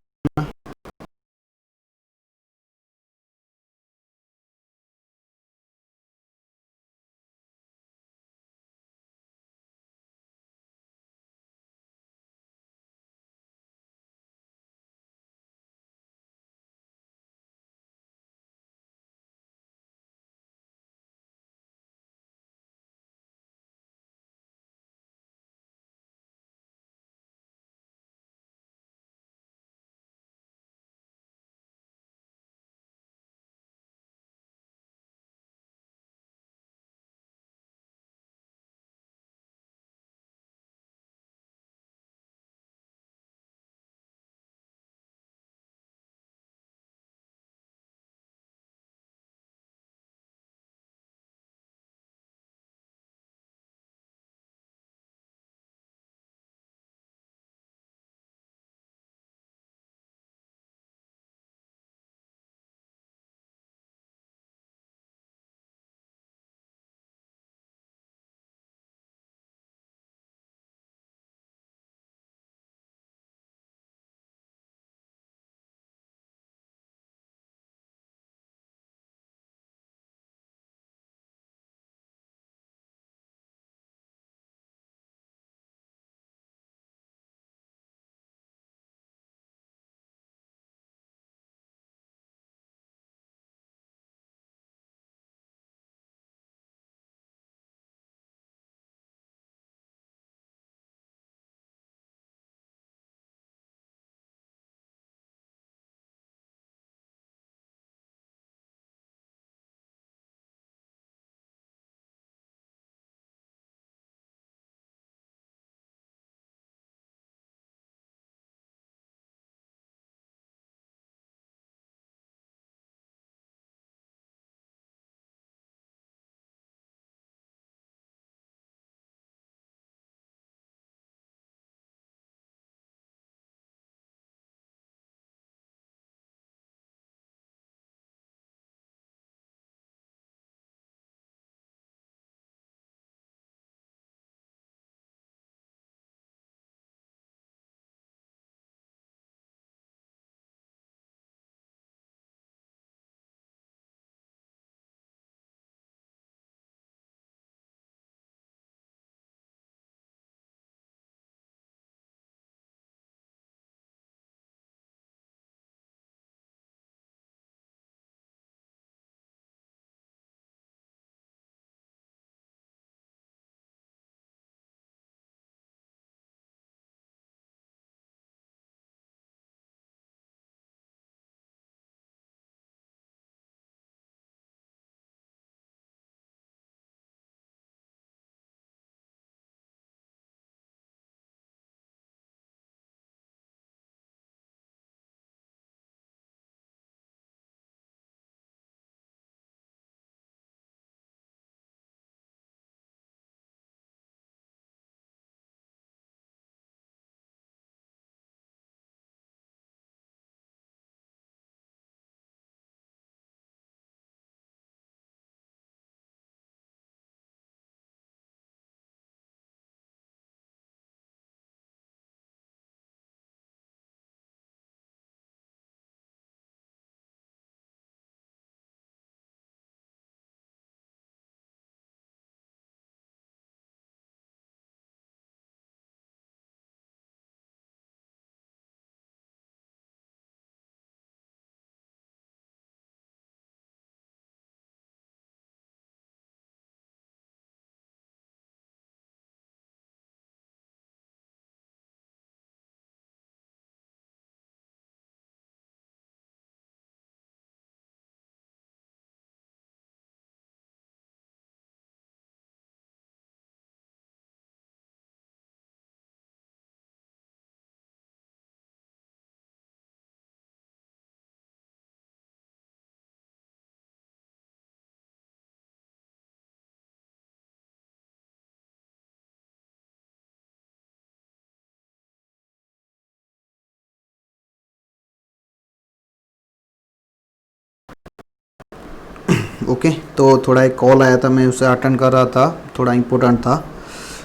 ओके, तो थोड़ा एक कॉल आया था, मैं उसे अटेंड कर रहा था, थोड़ा इम्पोर्टेंट था।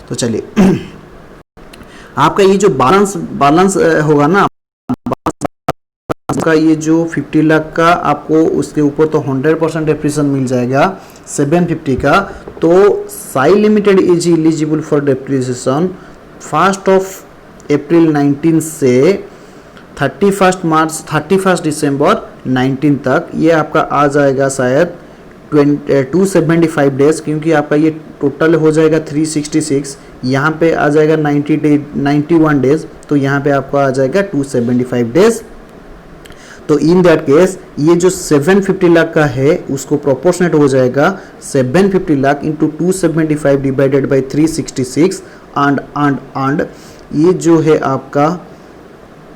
तो चलिए आपका ये जो बैलेंस बैलेंस होगा ना, का ये जो 50 लाख का आपको उसके ऊपर तो 100% डेप्रिसिएशन मिल जाएगा 750 का। तो Sai limited is eligible for depreciation 1 अप्रैल 19 से 31 दिसंबर 19 तक। ये आपका आ जाएगा शायद 275 डेज, क्योंकि आपका ये टोटल हो जाएगा 366, यहाँ पे आ जाएगा 91 डेज, तो यहाँ पे आपको आ जाएगा 275 डेज। तो इन दैट केस ये जो 750 लाख का है उसको प्रोपोर्शनेट हो जाएगा 750 lakh into 275 divided by 366 and ये जो है आपका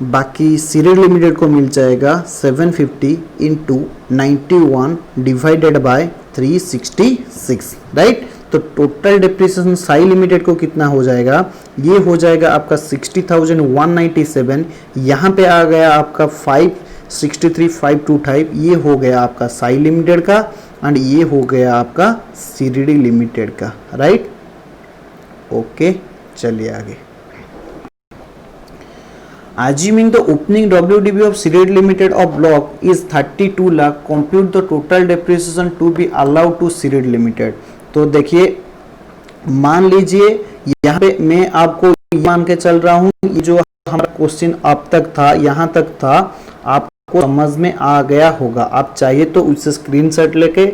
बाकी सीरीड लिमिटेड को मिल जाएगा 750 इंटू 91 डिवाइडेड बाय 366, राइट। तो टोटल डेप्रिसिएशन साई लिमिटेड को कितना हो जाएगा, ये हो जाएगा आपका 60,197। यहाँ पे आ गया आपका 563,525, ये हो गया आपका साई लिमिटेड का एंड ये हो गया आपका सीरीडी लिमिटेड का, राइट। ओके, चलिए आगे। Assuming the opening WDV of Serid Limited of block is 32 lakh, compute the total depreciation to be allowed to Serid Limited। तो देखिए, मान लीजिए यहाँ पे मैं आपको मान के चल रहा हूँ, ये जो हमारा क्वेश्चन अब तक था, यहाँ तक था, आपको समझ में आ गया होगा। आप चाहिए तो उससे स्क्रीनशॉट लेके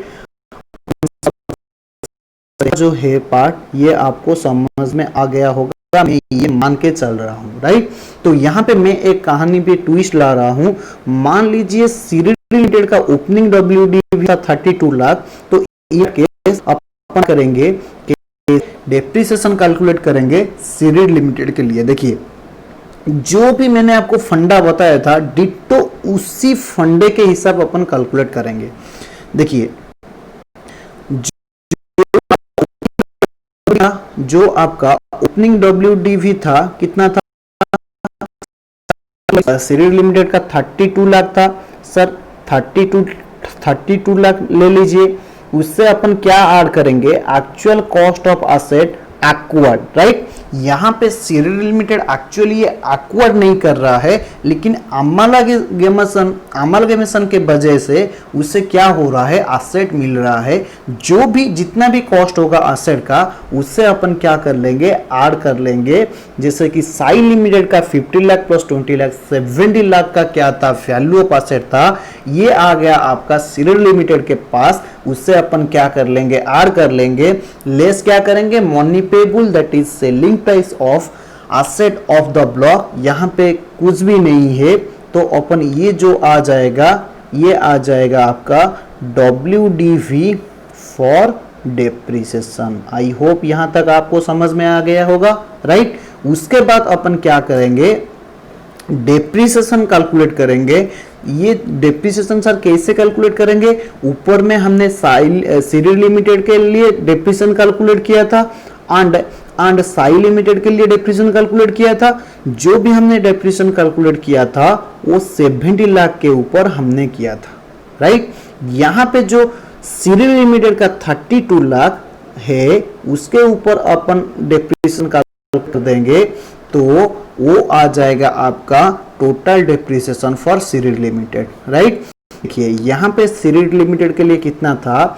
जो है पार्ट ये आपको समझ में आ गया होगा, मैं ये मान के चल रहा हूँ, राइट। तो यहाँ पे मैं एक कहानी पे ट्विस्ट ला रहा हूँ। मान लीजिए सीरीड लिमिटेड का ओपनिंग WDV था 32 लाख, तो ये केस अपन करेंगे कि डेप्रिसिएशन कैलकुलेट करेंगे सीरीड लिमिटेड के लिए। देखिए, जो भी मैंने आपको फंडा बताया था डिट्टो उसी फंडे के हिसाब अपन कैलकुलेट करेंगे। देखिए, जो आपका ओपनिंग WDV था कितना था, सीरीड लिमिटेड का 32 लाख था सर, 32 लाख ले लीजिए। उससे अपन क्या ऐड करेंगे, actual cost of asset acquired, right. यहाँ पे सीरीड लिमिटेड एक्चुअली ये एक्वायर्ड नहीं कर रहा है, लेकिन अमालगमेशन के वजह से उससे क्या हो रहा है, एसेट मिल रहा है। जो भी जितना भी कॉस्ट होगा एसेट का, उससे अपन क्या कर लेंगे, ऐड कर लेंगे। जैसे कि साई लिमिटेड का 50 लाख प्लस 20 लाख 70 लाख का क्या था, वैल्यू ऑफ एसेट था, ये आ गया आपका सीरीड लिमिटेड के पास। उससे अपन क्या कर लेंगे, ऐड कर लेंगे, लेस क्या करेंगे, money payable that is selling price of asset of the block. यहाँ पे कुछ भी नहीं है, तो अपन ये जो आ जाएगा, ये आ जाएगा आपका WDV for depreciation. I hope यहां तक आपको समझ में आ गया होगा, राइट। उसके बाद अपन क्या करेंगे, डेप्रिसिएशन कैलकुलेट करेंगे। ये डेप्रिसिएशन सर कैसे कैलकुलेट करेंगे, ऊपर में हमने सीरीड लिमिटेड के लिए डेप्रिसिएशन कैलकुलेट किया था एंड साई लिमिटेड के लिए डेप्रिसिएशन कैलकुलेट किया था। जो भी हमने डेप्रिसिएशन कैलकुलेट किया था वो 70 लाख के ऊपर हमने किया था, राइट। यहाँ पे जो सीरीड लिमिटेड का 32 लाख है उसके ऊपर अपन डेप्रिसिएशन कैलकुलेट कर देंगे, तो वो आ जाएगा आपका टोटल डेप्रिसिएशन फॉर सीरीड लिमिटेड, राइट। देखिए, यहाँ पे सीरीड लिमिटेड के लिए कितना था,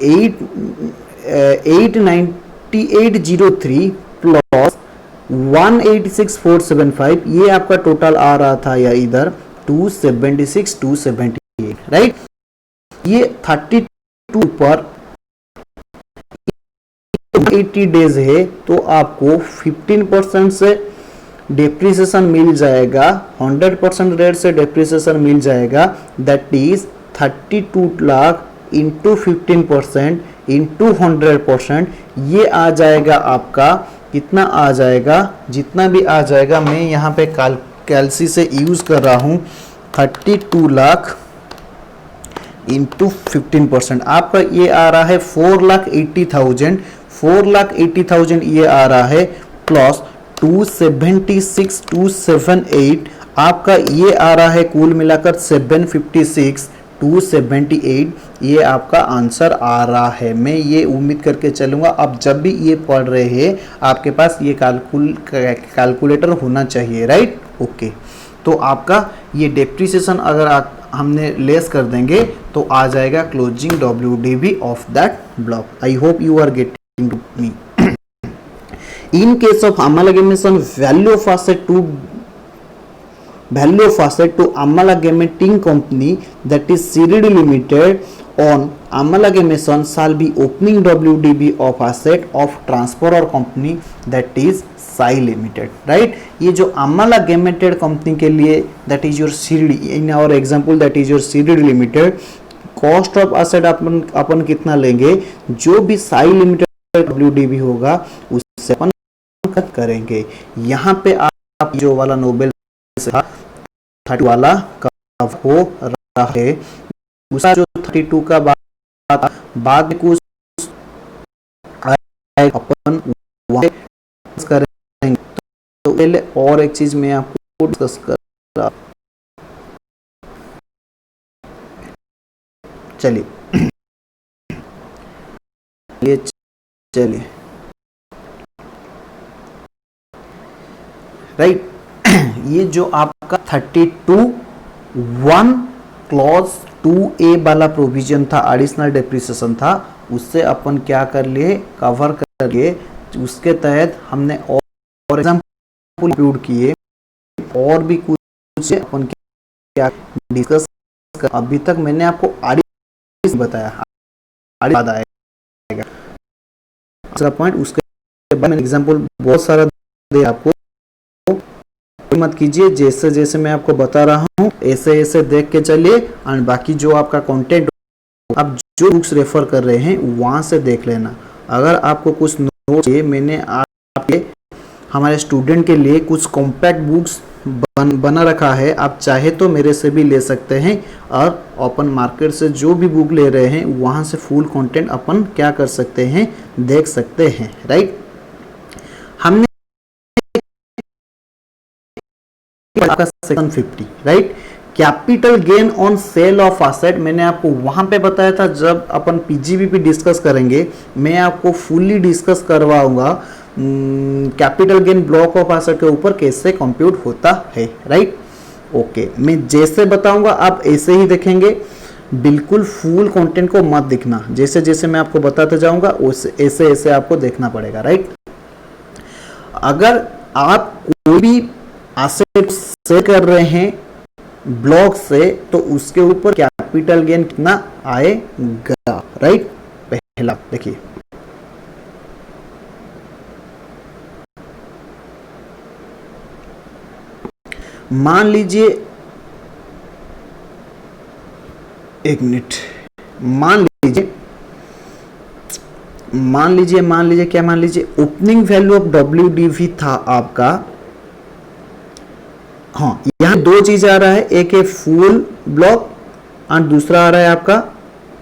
898,803 प्लस 186,475, ये आपका टोटल आ रहा था या इधर 276,278, राइट। ये 32 पर 80 डेज है, तो आपको 15% से डेप्रिसिएशन मिल जाएगा, 100% रेट से डेप्रिसिएशन मिल जाएगा। That is 32 lakh into 15% into 100%, ये आ जाएगा आपका कितना आ जाएगा, जितना भी आ जाएगा, मैं यहाँ पे कैलसी से यूज कर रहा हूँ, 32 लाख इंटू 15%, आपका ये आ रहा है 4,80,000 ये आ रहा है, प्लस 276,278 आपका ये आ रहा है, कुल मिलाकर 756 278 ये आपका आंसर आ रहा है। मैं ये उम्मीद करके चलूँगा अब जब भी ये पढ़ रहे हैं आपके पास ये कैलकुलेटर होना चाहिए, राइट। ओके, तो आपका ये डेप्रिसिएशन अगर हमने लेस कर देंगे तो आ जाएगा closing WDV of that block. I hope you are getting to me. In case of amalgamation, value of asset to amalgamating company, that is CRD Limited, on amalgamation shall be opening WDV of asset of transferor company, that is SAI Limited, right। ये जो amalgamated company के लिए that is your CRD, in our example that is your CRD Limited, cost of asset अपन कितना लेंगे, जो भी SAI Limited WDV होगा उससे अपन करेंगे। यहाँ पे आप जो वाला नोबेल था 30 वाला कब हो रहा है, उसका जो 32 का बाद में कुछ अपन करेंगे। तो पहले और एक चीज मैं आपको डिस्कस कर रहा, चलिए राइट। ये जो आपका 32(1) क्लॉज 2A वाला प्रोविजन था, एडिशनल डेप्रिसिएशन था, उससे अपन क्या कर लिए, कवर कर लिए। उसके तहत हमने और एग्जांपल इंक्लूड किए और भी कुछ अपन क्या डिस्कस कर। अभी तक मैंने आपको आरडी बताया, बाद आएगा दूसरा पॉइंट। उसके बाद मैंने एग्जांपल बहुत सारा दे आपको, मत कीजिए, जैसे जैसे मैं आपको बता रहा हूँ ऐसे ऐसे देख के चलिए। और बाकी जो आपका कंटेंट आप जो बुक्स रेफर कर रहे हैं वहां से देख लेना। अगर आपको कुछ नोट चाहिए, मैंने आपके हमारे स्टूडेंट के लिए कुछ कॉम्पैक्ट बुक्स बना रखा है, आप चाहे तो मेरे से भी ले सकते हैं और ओपन मार्केट से जो भी बुक ले रहे हैं वहां से फुल कंटेंट अपन क्या कर सकते हैं, देख सकते हैं, राइट। हमने आपका section 50 right, capital gain on sale of asset, मैंने आपको वहां पे बताया था जब अपन पीजीबीपी डिस्कस करेंगे मैं आपको फुल्ली डिस्कस करवाऊंगा capital gain block of asset के ऊपर कैसे कंप्यूट होता है, राइट। ओके, मैं जैसे बताऊंगा आप ऐसे ही देखेंगे, बिल्कुल फुल कंटेंट को मत दिखना, जैसे जैसे मैं आपको बताते जाऊंगा ऐसे ऐसे आपको देखना पड़ेगा, राइट। अगर आप कोई भी एसेट सेल कर रहे हैं ब्लॉक से तो उसके ऊपर कैपिटल गेन कितना आएगा, राइट। पहला देखिए, मान लीजिए, एक मिनट, मान लीजिए क्या, मान लीजिए ओपनिंग वैल्यू ऑफ WDV था आपका, हाँ यहाँ दो चीज आ रहा है, एक है फुल ब्लॉक और दूसरा आ रहा है आपका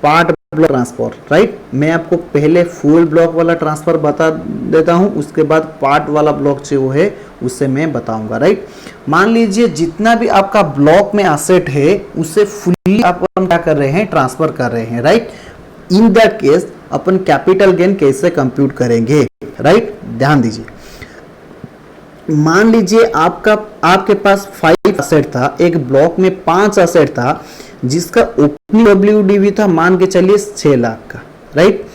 पार्ट ब्लॉक ट्रांसफर, राइट। मैं आपको पहले फुल ब्लॉक वाला ट्रांसफर बता देता हूं, उसके बाद पार्ट वाला ब्लॉक जो है उससे मैं बताऊंगा, राइट। मान लीजिए जितना भी आपका ब्लॉक में एसेट है उसे फुल्ली अपन क्या कर रहे हैं, ट्रांसफर कर रहे हैं, right. In that case upon capital gain कैसे कंप्यूट करेंगे, राइट, ध्यान दीजिए। मान लीजिए आपके पास 5 एसेट था, एक ब्लॉक में 5 एसेट था जिसका ओपनिंग WDV था मान के चलिए 6 लाख का, राइट।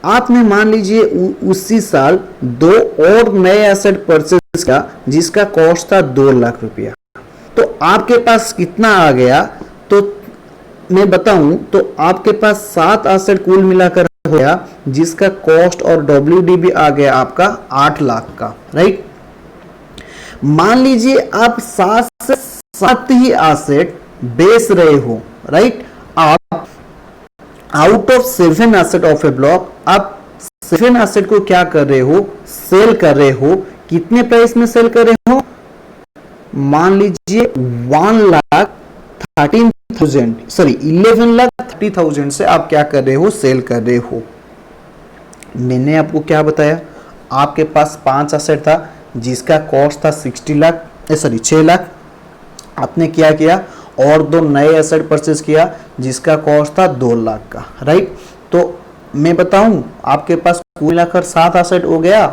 आपने मान लीजिए उसी साल 2 और नए एसेट परचेज किया जिसका कॉस्ट था 2 लाख रुपया, तो आपके पास कितना आ गया, तो मैं बताऊं तो आपके पास 7 एसेट कुल मिलाकर हो गया जिसका कॉस्ट और WDV आ गया आपका 8 लाख का, राइट। मान लीजिए आप 7 से 7 ही एसेट बेच रहे हो, राइट। आप out of 7 asset of A block आप 7 एसेट को क्या कर रहे हो, सेल कर रहे हो। कितने प्राइस में सेल कर रहे हो, मान लीजिए 11,30,000 से आप क्या कर रहे हो, सेल कर रहे हो। मैंने आपको क्या बताया, आपके पास 5 एसेट था जिसका कॉस्ट था 6 लाख। आपने क्या किया, और 2 नए एसेट परचेज किया जिसका कॉस्ट था 2 लाख का, राइट। तो मैं बताऊं आपके पास कुल मिलाकर 7 एसेट हो गया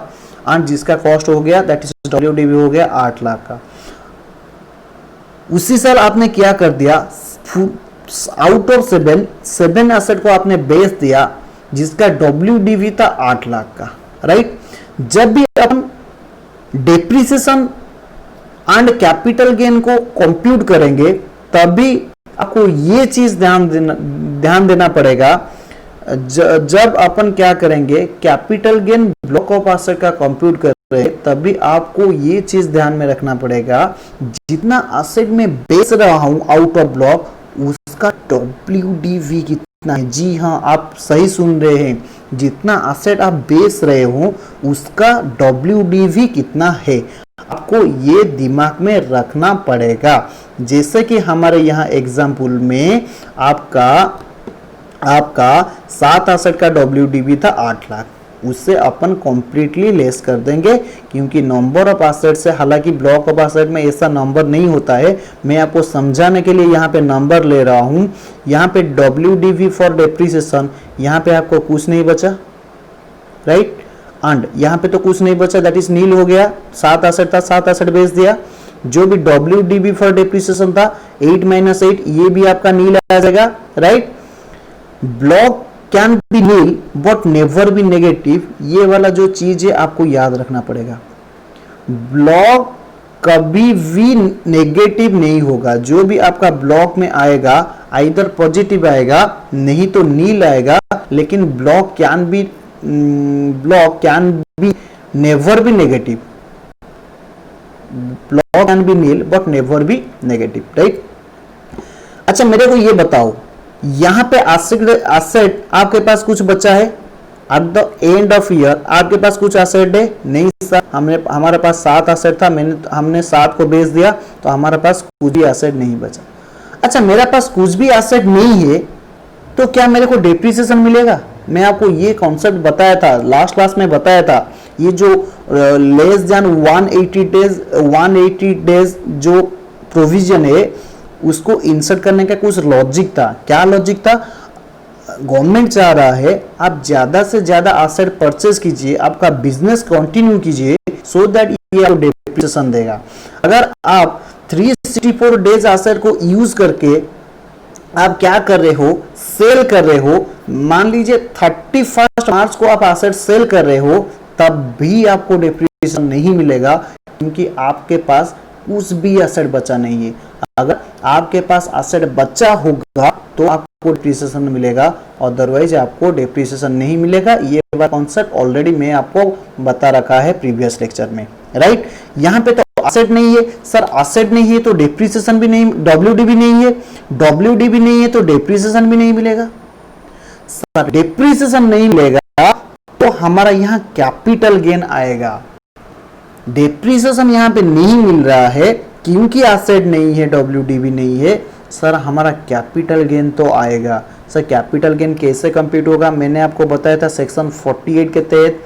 एंड जिसका कॉस्ट हो गया दैट इज WDV हो गया 8 लाख का। उसी साल आपने क्या कर दिया, आउट ऑफ 7 एसेट को आपने बेच दिया जिसका WDV था 8 लाख का, राइट। जब भी अपन डेप्रिसिएशन एंड कैपिटल गेन को कंप्यूट करेंगे तभी आपको ये चीज ध्यान देना पड़ेगा। जब अपन क्या करेंगे, capital gain block of asset का कंप्यूट कर रहे हैं तभी आपको ये चीज ध्यान में रखना पड़ेगा, जितना एसेट में बेच रहा हूं आउट ऑफ ब्लॉक उसका WDV कितना है। जी हाँ, आप सही सुन रहे हैं, जितना एसेट आप बेच रहे हो उसका WDV कितना है, आपको ये दिमाग में रखना पड़ेगा। जैसे कि हमारे यहाँ एग्जाम्पल में आपका 7 एसेट का WDV था 8 लाख, उससे अपन कंप्लीटली लेस कर देंगे क्योंकि नंबर ऑफ एसेट से, हालांकि ब्लॉक ऑफ एसेट में ऐसा नंबर नहीं होता है, मैं आपको समझाने के लिए यहाँ पे नंबर ले रहा हूँ। यहाँ पे WDV फॉर डेप्रिसिएशन, यहाँ पे आपको कुछ नहीं बचा, राइट, एंड यहाँ पे तो कुछ नहीं बचा, दैट इज नील हो गया। 7 एसेट था, 7 एसेट बेच दिया। जो भी WDV फॉर डेप्रिसिएशन था 8 - 8 ये भी आपका नील आ जाएगा, right. Block can be nil but never be negative, ये वाला जो चीज है आपको याद रखना पड़ेगा। ब्लॉक कभी भी नेगेटिव नहीं होगा, जो भी आपका ब्लॉक में आएगा आइदर पॉजिटिव आएगा नहीं तो नील आएगा, लेकिन block can be never be negative, block can be nil but never be negative, right. अच्छा मेरे को ये बताओ, यहां पे एसेट आपके पास कुछ बचा है at the end of year, आपके पास कुछ एसेट है? नहीं सर, हमारे पास 7 एसेट था, हमने 7 को बेच दिया तो हमारे पास कुछ भी एसेट नहीं बचा। अच्छा मेरे पास कुछ भी एसेट नहीं है तो क्या मेरे को डेप्रिसिएशन मिलेगा? मैं आपको ये कॉन्सेप्ट बताया था, लास्ट क्लास में बताया था। ये जो लेस देन 180 डेज जो प्रोविजन है उसको इंसर्ट करने का कुछ लॉजिक था। क्या लॉजिक था? गवर्नमेंट चाह रहा है आप ज्यादा से ज्यादा एसेट परचेज कीजिए, आपका बिजनेस कंटिन्यू कीजिए, सो दैट ये आपको डेप्रिसिएशन देगा। अगर आप 364 डेज एसेट को यूज करके आप क्या कर रहे हो, सेल कर रहे हो, मान लीजिए 31 मार्च को आप एसेट सेल कर रहे हो, तब भी आपको डेप्रिसिएशन नहीं मिलेगा क्योंकि आपके पास कुछ भी एसेट बचा नहीं है। अगर आपके पास एसेट बचा होगा तो आपको डेप्रिसिएशन मिलेगा, अदरवाइज आपको डेप्रिसिएशन नहीं मिलेगा। ये वाला कॉन्सेप्ट ऑलरेडी मैं आपको बता रखा है प्रीवियस लेक्चर में, राइट। यहाँ पे तो एसेट नहीं है सर, एसेट नहीं है तो डेप्रिसिएशन भी नहीं, WDV नहीं है, WDV नहीं है तो डेप्रिसिएशन भी नहीं मिलेगा। सर डेप्रिसिएशन नहीं मिलेगा तो हमारा यहाँ कैपिटल गेन आएगा। डेप्रिसिएशन यहाँ पे नहीं मिल रहा है क्योंकि एसेट नहीं है, WDV नहीं है, सर हमारा कैपिटल गेन तो आएगा। सर कैपिटल गेन कैसे कंप्यूट होगा? मैंने आपको बताया था सेक्शन 48 के तहत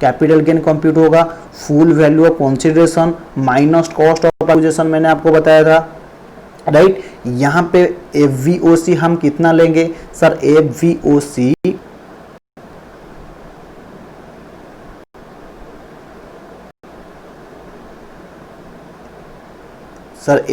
कैपिटल गेन कंप्यूट होगा, full value of consideration minus cost of acquisition, मैंने आपको बताया था, राइट। यहाँ पे FVOC हम कितना लेंगे? सर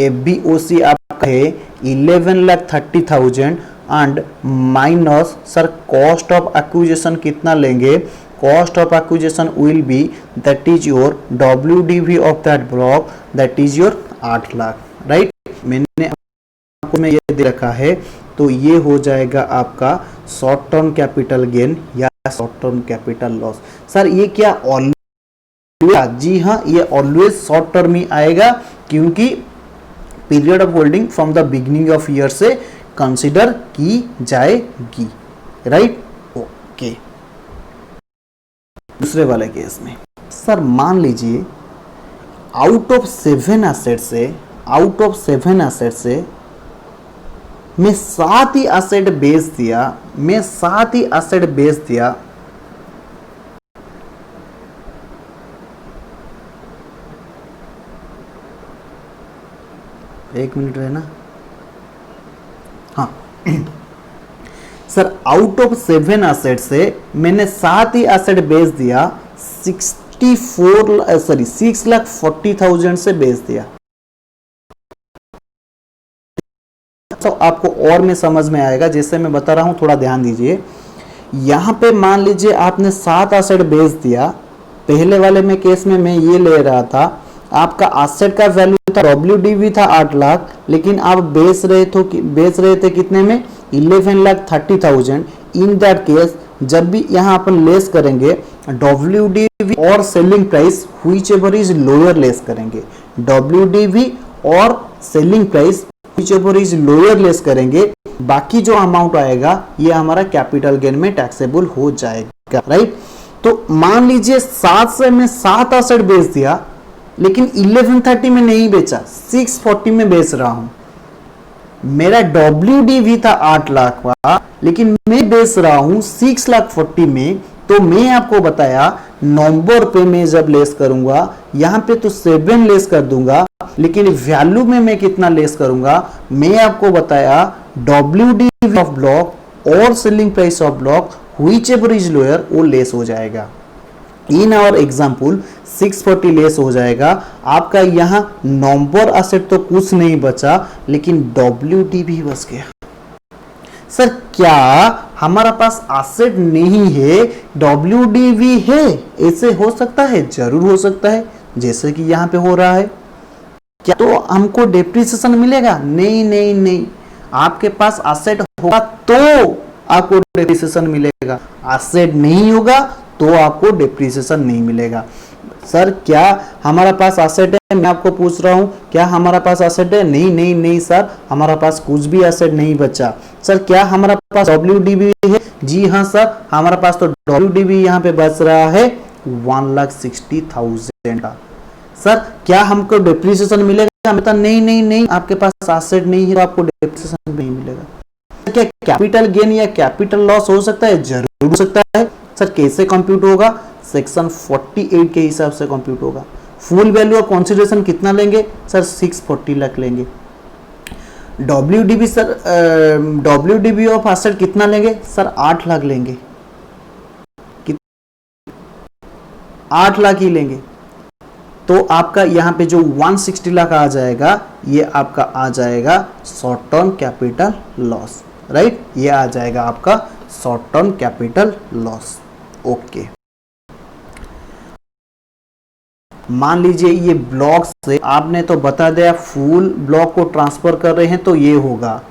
FVOC आपका है 11,30,000 and minus sir cost of acquisition कितना लेंगे? Cost of acquisition will be that is your WDV of that block, that is your 8 lakh, right. मैंने आपको में ये दे रखा है, तो ये हो जाएगा आपका शॉर्ट टर्म कैपिटल गेन या short term capital loss. Sir ये क्या ऑलवेज? जी हाँ, ये ऑलवेज शॉर्ट टर्म ही आएगा क्योंकि period of holding from the beginning of year से कंसिडर की जाएगी, राइट। ओके, दूसरे वाले केस में सर मान लीजिए आउट ऑफ 7 एसेट से मैं 7 ही एसेट बेच दिया, एक मिनट रहना, हाँ सर, आउट ऑफ 7 एसेट से मैंने 7 ही एसेट बेच दिया, 6,40,000 से बेच दिया। तो आपको और में समझ में आएगा, जैसे मैं बता रहा हूं, थोड़ा ध्यान दीजिए। यहां पे मान लीजिए आपने 7 एसेट बेच दिया, पहले वाले में केस में मैं ये ले रहा था, आपका एसेट का वैल्यू था WDV था 8 लाख, लेकिन आप बेच रहे थे कितने में, 11,30,000। इन दैट केस जब भी यहां अपन लेस करेंगे WDV और selling price which ever is lower less करेंगे, WDV और selling price which ever is lower less करेंगे, बाकी जो अमाउंट आएगा ये हमारा कैपिटल गेन में टैक्सेबल हो जाएगा, राइट। तो मान लीजिए 7 से मैं 7 एसेट बेच दिया, लेकिन 1130 में नहीं बेचा, 640 में बेच रहा हूं। मेरा WDV था 8 लाख का, लेकिन मैं बेच रहा हूं 6,40,000 में। तो मैं आपको बताया नंबर पे मैं जब लेस करूंगा, यहां पे तो 7 लेस कर दूंगा, लेकिन वैल्यू में मैं कितना लेस करूंगा, मैं आपको बताया WDV ऑफ ब्लॉक और selling price of block which ever is lower, वो लेस हो जाएगा। इन आवर एग्जाम्पल 640 लेस हो जाएगा। आपका यहां नंबर एसेट तो कुछ नहीं बचा, लेकिन WDV बच गया। सर क्या हमारा पास एसेट नहीं है, WDV है, ऐसे हो सकता है? जरूर हो सकता है, जैसे कि यहां पे हो रहा है। क्या तो हमको डेप्रिसिएशन मिलेगा? नहीं नहीं नहीं, आपके पास एसेट होगा तो आपको डेप्रिसिएशन मिलेगा, एसेट नहीं होगा तो आपको डेप्रिसिएशन नहीं मिलेगा। सर क्या हमारा पास एसेट है? मैं आपको पूछ रहा हूं, क्या हमारा पास एसेट है? नहीं नहीं नहीं सर, हमारा पास कुछ भी एसेट नहीं बचा। सर क्या हमारा पास WDV है? जी हाँ सर, हमारा पास तो WDV यहाँ पे बच रहा है 1,60,000 का। सर क्या हमको डेप्रिसिएशन मिलेगा? मैं तो नहीं नहीं नहीं, आपके पास एसेट नहीं है तो आपको डेप्रिसिएशन नहीं मिलेगा। क्या कैपिटल गेन या कैपिटल लॉस हो सकता है? जरूर हो सकता है। सर कैसे कंप्यूट होगा? सेक्शन 48 के हिसाब से कंप्यूट होगा। फुल वैल्यू ऑफ कंसीडरेशन कितना लेंगे? सर 640 लाख लेंगे। WDV sir WDV of asset कितना लेंगे? सर 8 लाख लेंगे, 8 लाख ही लेंगे। तो आपका यहाँ पे जो 160 लाख आ जाएगा, ये आपका आ जाएगा short term capital loss, right. ये आ जाएगा आपका short term capital loss. Okay, मान लीजिए ये ब्लॉक से आपने तो बता दिया फुल ब्लॉक को ट्रांसफर कर रहे हैं तो ये होगा।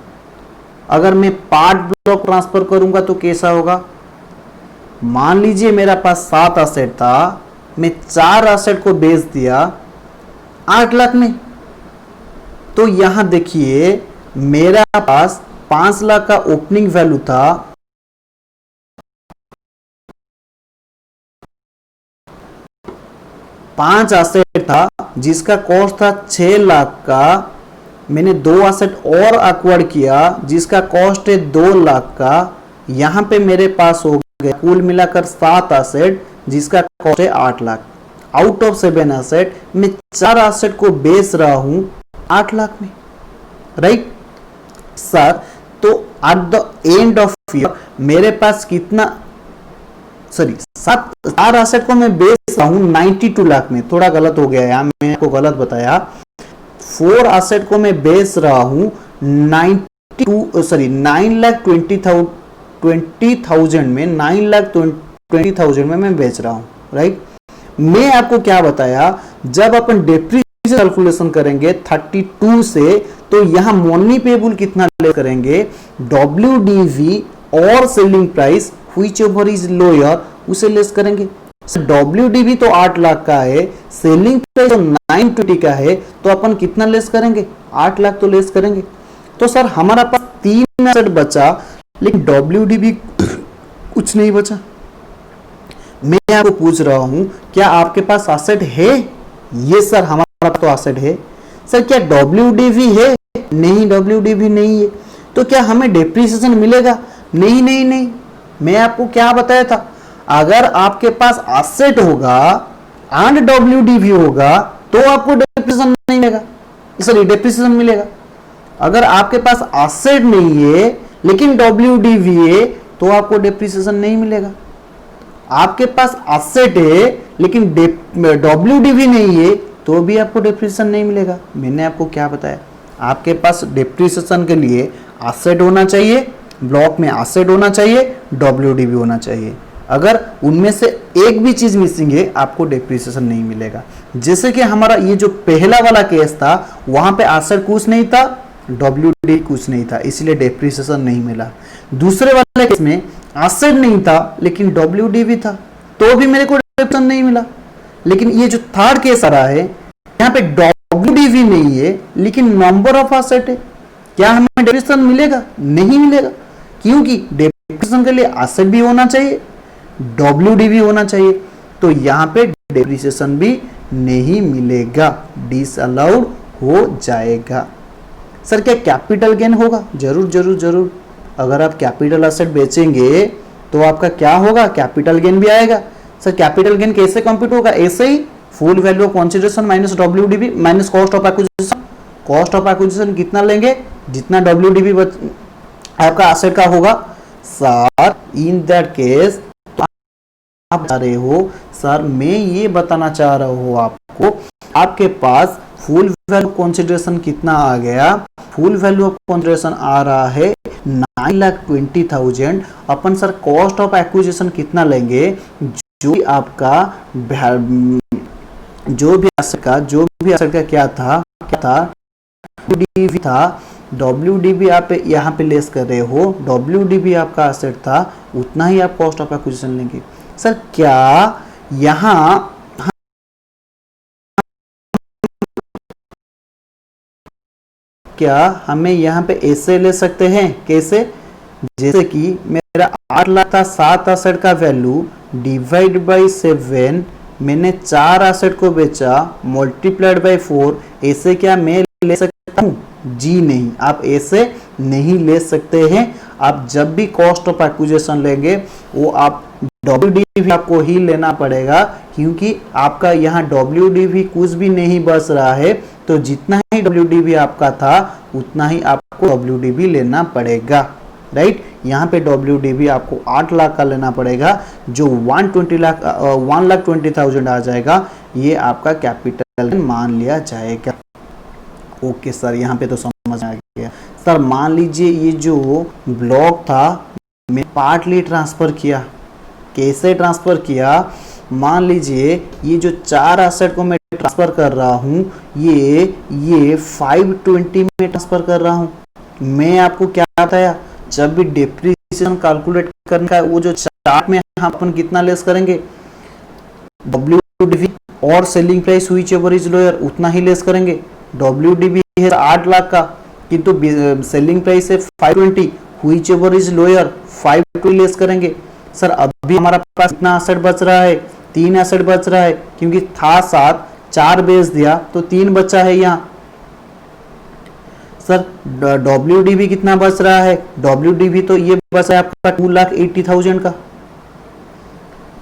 अगर मैं पार्ट ब्लॉक ट्रांसफर करूंगा तो कैसा होगा? मान लीजिए मेरा पास 7 एसेट था, मैं 4 एसेट को बेच दिया 8 लाख में। तो यहां देखिए मेरा पास 5 लाख का ओपनिंग वैल्यू था, 5 एसेट था जिसका कॉस्ट था 6 लाख का। मैंने 2 एसेट और एक्वायर किया जिसका कॉस्ट है 2 लाख का। यहां पे मेरे पास हो गया कुल मिलाकर 7 एसेट जिसका कॉस्ट है 8 लाख। आउट ऑफ 7 एसेट मैं 4 एसेट को बेच रहा हूं 8 लाख में, राइट सर। तो at the end of year मेरे पास कितना, सॉरी 4 एसेट को मैं बेच रहा हूं 92 लाख में। थोड़ा गलत हो गया यार, मैं आपको गलत बताया। 4 एसेट को मैं बेच रहा हूं 9,20,000 में, 9,20,000 में मैं बेच रहा हूं, राइट। मैं आपको क्या बताया, जब अपन डेप्रिसिएशन कैलकुलेशन करेंगे 32 से, तो यहां मनी पेबल कितना ले करेंगे, WDV और selling price which ever is lower उसे लेस करेंगे। WDV तो 8 लाख का है, सेलिंग प्राइस तो 920 का है, तो अपन कितना लेस करेंगे? 8 लाख तो लेस करेंगे। तो सर हमारा पास 3 एसेट बचा, लेकिन WDV कुछ नहीं बचा। मैं आपको पूछ रहा हूं क्या आपके पास एसेट है? ये सर हमारा तो एसेट है। सर क्या WDV है? नहीं, WDV नहीं है। तो क्या हमें डेप्रिसिएशन मिलेगा? नहीं नहीं नहीं, मैं आपको क्या बताया था, अगर आपके पास एसेट होगा एंड WDV होगा तो आपको डेप्रिसिएशन नहीं मिलेगा, सॉरी डेप्रिसिएशन मिलेगा। अगर आपके पास एसेट नहीं है लेकिन WDV है तो आपको डेप्रिसिएशन नहीं मिलेगा। आपके पास एसेट है लेकिन WDV नहीं है तो भी आपको डेप्रिसिएशन नहीं मिलेगा। मैंने आपको क्या बताया, आपके पास डेप्रिसिएशन के लिए एसेट होना चाहिए, ब्लॉक में एसेट होना चाहिए, WDV होना चाहिए। अगर उनमें से एक भी चीज मिसिंग है आपको डेप्रिसिएशन नहीं मिलेगा। जैसे कि हमारा ये जो पहला वाला केस था वहां पे एसेट कुछ नहीं था, WDV कुछ नहीं था, इसलिए डेप्रिसिएशन नहीं मिला। दूसरे वाले केस में एसेट नहीं था लेकिन WDV था तो भी मेरे को डेप्रिसिएशन नहीं मिला। लेकिन ये जो थर्ड केस आ रहा है यहाँ पे WDV नहीं है लेकिन नंबर ऑफ एसेट है, क्या हमें डेप्रिसिएशन मिलेगा? नहीं मिलेगा, क्योंकि डेप्रिसिएशन के लिए एसेट भी होना चाहिए, WDV होना चाहिए, तो यहाँ पे डेप्रिसिएशन भी नहीं मिलेगा, डिसअलाउड हो जाएगा। सर क्या कैपिटल गेन होगा? जरूर जरूर जरूर। अगर आप कैपिटल एसेट बेचेंगे तो आपका क्या होगा? कैपिटल गेन भी आएगा। सर कैपिटल गेन कैसे कंप्यूट होगा? ऐसे ही full value of consideration minus WDV minus cost of acquisition. Cost of acquisition कितना लेंगे? जितना WDV आपका एसेट का होगा। सर इन दैट केस आप बता रहे हो, सर मैं ये बताना चाह रहा हूँ आपको, आपके पास फुल वैल्यू कंसीडरेशन कितना आ गया? फुल वैल्यू ऑफ कंसीडरेशन आ रहा है 9,20,000 अपन सर कॉस्ट ऑफ एक्विजिशन कितना लेंगे? जो भी आपका जो भी एसेट का क्या था WDV था। WDV आप यहाँ पे लेस कर रहे हो, WDV आपका एसेट था, उतना ही आप कॉस्ट ऑफ एक्विजिशन लेंगे। सर क्या यहाँ हमें यहाँ पे ऐसे ले सकते हैं? कैसे? जैसे कि मेरा 8 लाख था 7 एसेट का वैल्यू डिवाइड बाई 7, मैंने 4 एसेट को बेचा मल्टीप्लाइड बाई 4, ऐसे क्या मैं ले सकता हूँ? जी नहीं, आप ऐसे नहीं ले सकते हैं। आप जब भी कॉस्ट ऑफ एक्विजिशन लेंगे वो आप WDV आपको ही लेना पड़ेगा, क्योंकि आपका यहाँ WDV कुछ भी नहीं बच रहा है, तो जितना ही WDV आपका था उतना ही आपको WDV लेना पड़ेगा, राइट। यहाँ पे WDV आपको 8 लाख का लेना पड़ेगा, जो 1,20,000 आ जाएगा, ये आपका कैपिटल मान लिया जाएगा। ओके सर, यहाँ पे तो समझ आ गया। सर मान लीजिए ये जो ब्लॉक था मैं पार्टली ट्रांसफर किया, कैसे ट्रांसफर किया? मान लीजिए ये जो 4 एसेट को मैं ट्रांसफर कर रहा हूँ, ये 520 में ट्रांसफर कर रहा हूँ। मैं आपको क्या बताया, जब भी डेप्रिसिएशन कैलकुलेट करने का वो जो चार्ट में अपन कितना लेस करेंगे, WDV और selling price which ever is lower उतना ही लेस करेंगे। WDV है 8 लाख का, किंतु सेलिंग प्राइस है 520, which ever is lower 520 less करेंगे। सर अभी हमारा पास कितना एसेट बच रहा है? 3 एसेट बच रहा है, क्योंकि था 7, 4 बेच दिया तो 3 बचा है यहाँ। सर WDV कितना बच रहा है? WDV तो ये बचा है आपका 2,80,000 का।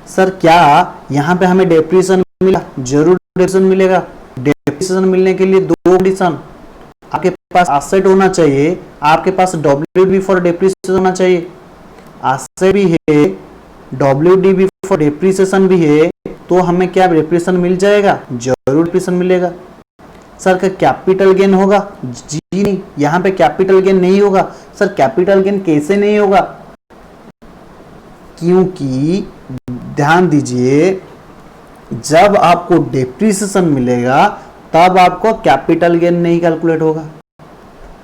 सर क्या यहाँ पे हमें डेप्रिसिएशन मिला? जरूर डेप्रिसिएशन मिलेगा। डेप्रिसिएशन मिलने के लिए 2 कंडीशन, आपके पास एसेट होना चाहिए, आपके पास WDV फॉर डेप्रिसिएशन होना चाहिए। एसेट भी है, WDV फॉर डेप्रिसिएशन भी है, तो हमें क्या डेप्रिसिएशन मिल जाएगा? जरूर डेप्रिसिएशन मिलेगा। सर का कैपिटल गेन होगा? जी नहीं, यहाँ पे कैपिटल गेन नहीं होगा। सर कैपिटल गेन कैसे नहीं होगा? क्योंकि ध्यान दीजिए, जब आपको डेप्रिसिएशन मिलेगा तब आपको कैपिटल गेन नहीं कैलकुलेट होगा।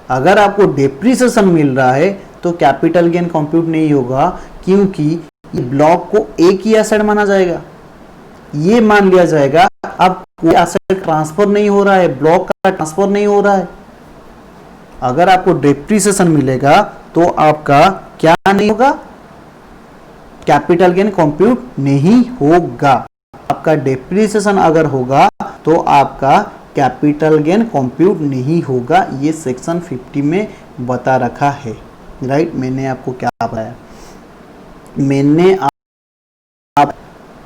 अगर आपको डेप्रिसिएशन मिल रहा है तो कैपिटल गेन कंप्यूट नहीं होगा, क्योंकि ब्लॉक को एक ही एसेट माना जाएगा। ये मान लिया जाएगा अब कोई एसेट ट्रांसफर नहीं हो रहा है, ब्लॉक का ट्रांसफर नहीं हो रहा है। अगर आपको डेप्रिसिएशन मिलेगा तो आपका क्या नहीं होगा? कैपिटल गेन कंप्यूट नहीं होगा। आपका डेप्रिसिएशन अगर होगा तो आपका कैपिटल गेन कंप्यूट नहीं होगा। ये सेक्शन 50 में बता रखा है, राइट। मैंने आपको क्या बताया?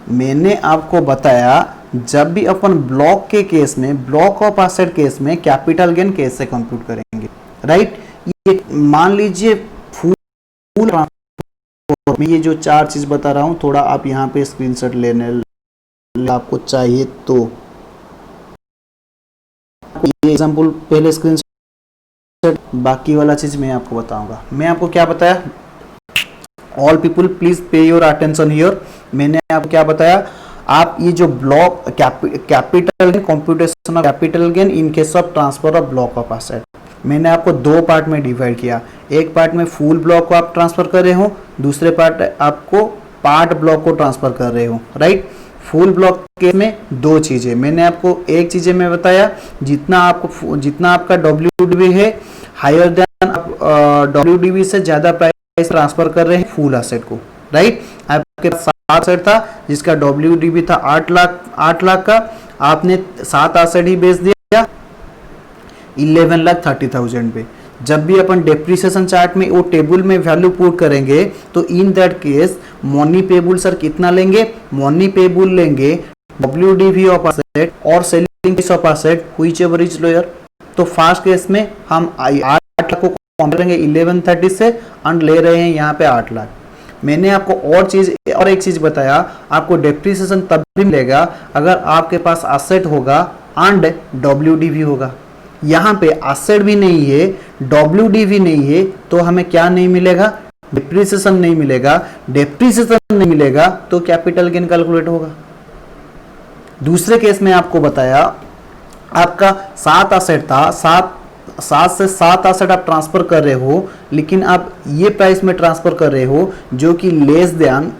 मैंने आपको बताया जब भी अपन ब्लॉक के केस में, ब्लॉक ऑफ एसेट केस में कैपिटल गेन कैसे कंप्यूट करेंगे। राइट। ये मान लीजिए फुल में ये जो 4 चीज बता रहा हूं, थोड़ा आप यहाँ पे स्क्रीनशॉट लेने आपको चाहिए तो ये एग्जांपल पहले स्क्रीनशॉट, बाकी वाला चीज मैं आपको बताऊंगा। मैं आपको क्या बताया, all people please pay your attention here. मैंने आपको क्या बताया, आप ये जो block capital gain, computation of capital gain in case of transfer of block of asset, मैंने आपको 2 पार्ट में डिवाइड किया। एक पार्ट में फुल ब्लॉक को आप ट्रांसफर कर रहे हो, दूसरे पार्ट आपको पार्ट ब्लॉक को ट्रांसफर कर रहे हो, राइट। फुल ब्लॉक के में 2 चीजें मैंने आपको, एक चीजें मैं बताया, जितना आपका डब्ल्यूडीबी है हायर देन डब्ल्यूडीबी से ज्यादा प्राइस ट्रांसफर कर रहे हैं फुल एसेट को, राइट। आपके पास 7 एसेट था जिसका डब्ल्यूडीबी था 8 लाख का, आपने 7 एसेट ही बेच दिया 11,30,000 पे। जब भी अपन डेप्रिसिएशन चार्ट में वो टेबल में वैल्यू पुट करेंगे तो इन that case money payable sir कितना लेंगे, मनी पेबल लेंगे डब्ल्यूडीवी ऑफ एसेट और selling price of asset whichever is lower. तो फर्स्ट केस में हम 8 लाख को कंपेयर करेंगे 1130 से एंड ले रहे हैं यहाँ पे 8 लाख। मैंने आपको और एक चीज बताया, आपको डेप्रिसिएशन तब भी मिलेगा अगर आपके पास एसेट होगा एंड डब्ल्यूडीवी होगा। यहाँ पे एसेट भी नहीं है, डब्ल्यूडीवी नहीं है, तो हमें क्या नहीं मिलेगा, डेप्रिसिएशन नहीं मिलेगा। डेप्रिसिएशन नहीं मिलेगा तो कैपिटल गेन कैलकुलेट होगा। दूसरे केस में आपको बताया, आपका 7 एसेट था, 7 से 7 एसेट आप ट्रांसफर कर रहे हो, लेकिन आप ये प्राइस में ट्रांसफर कर रहे हो जो कि लेस देन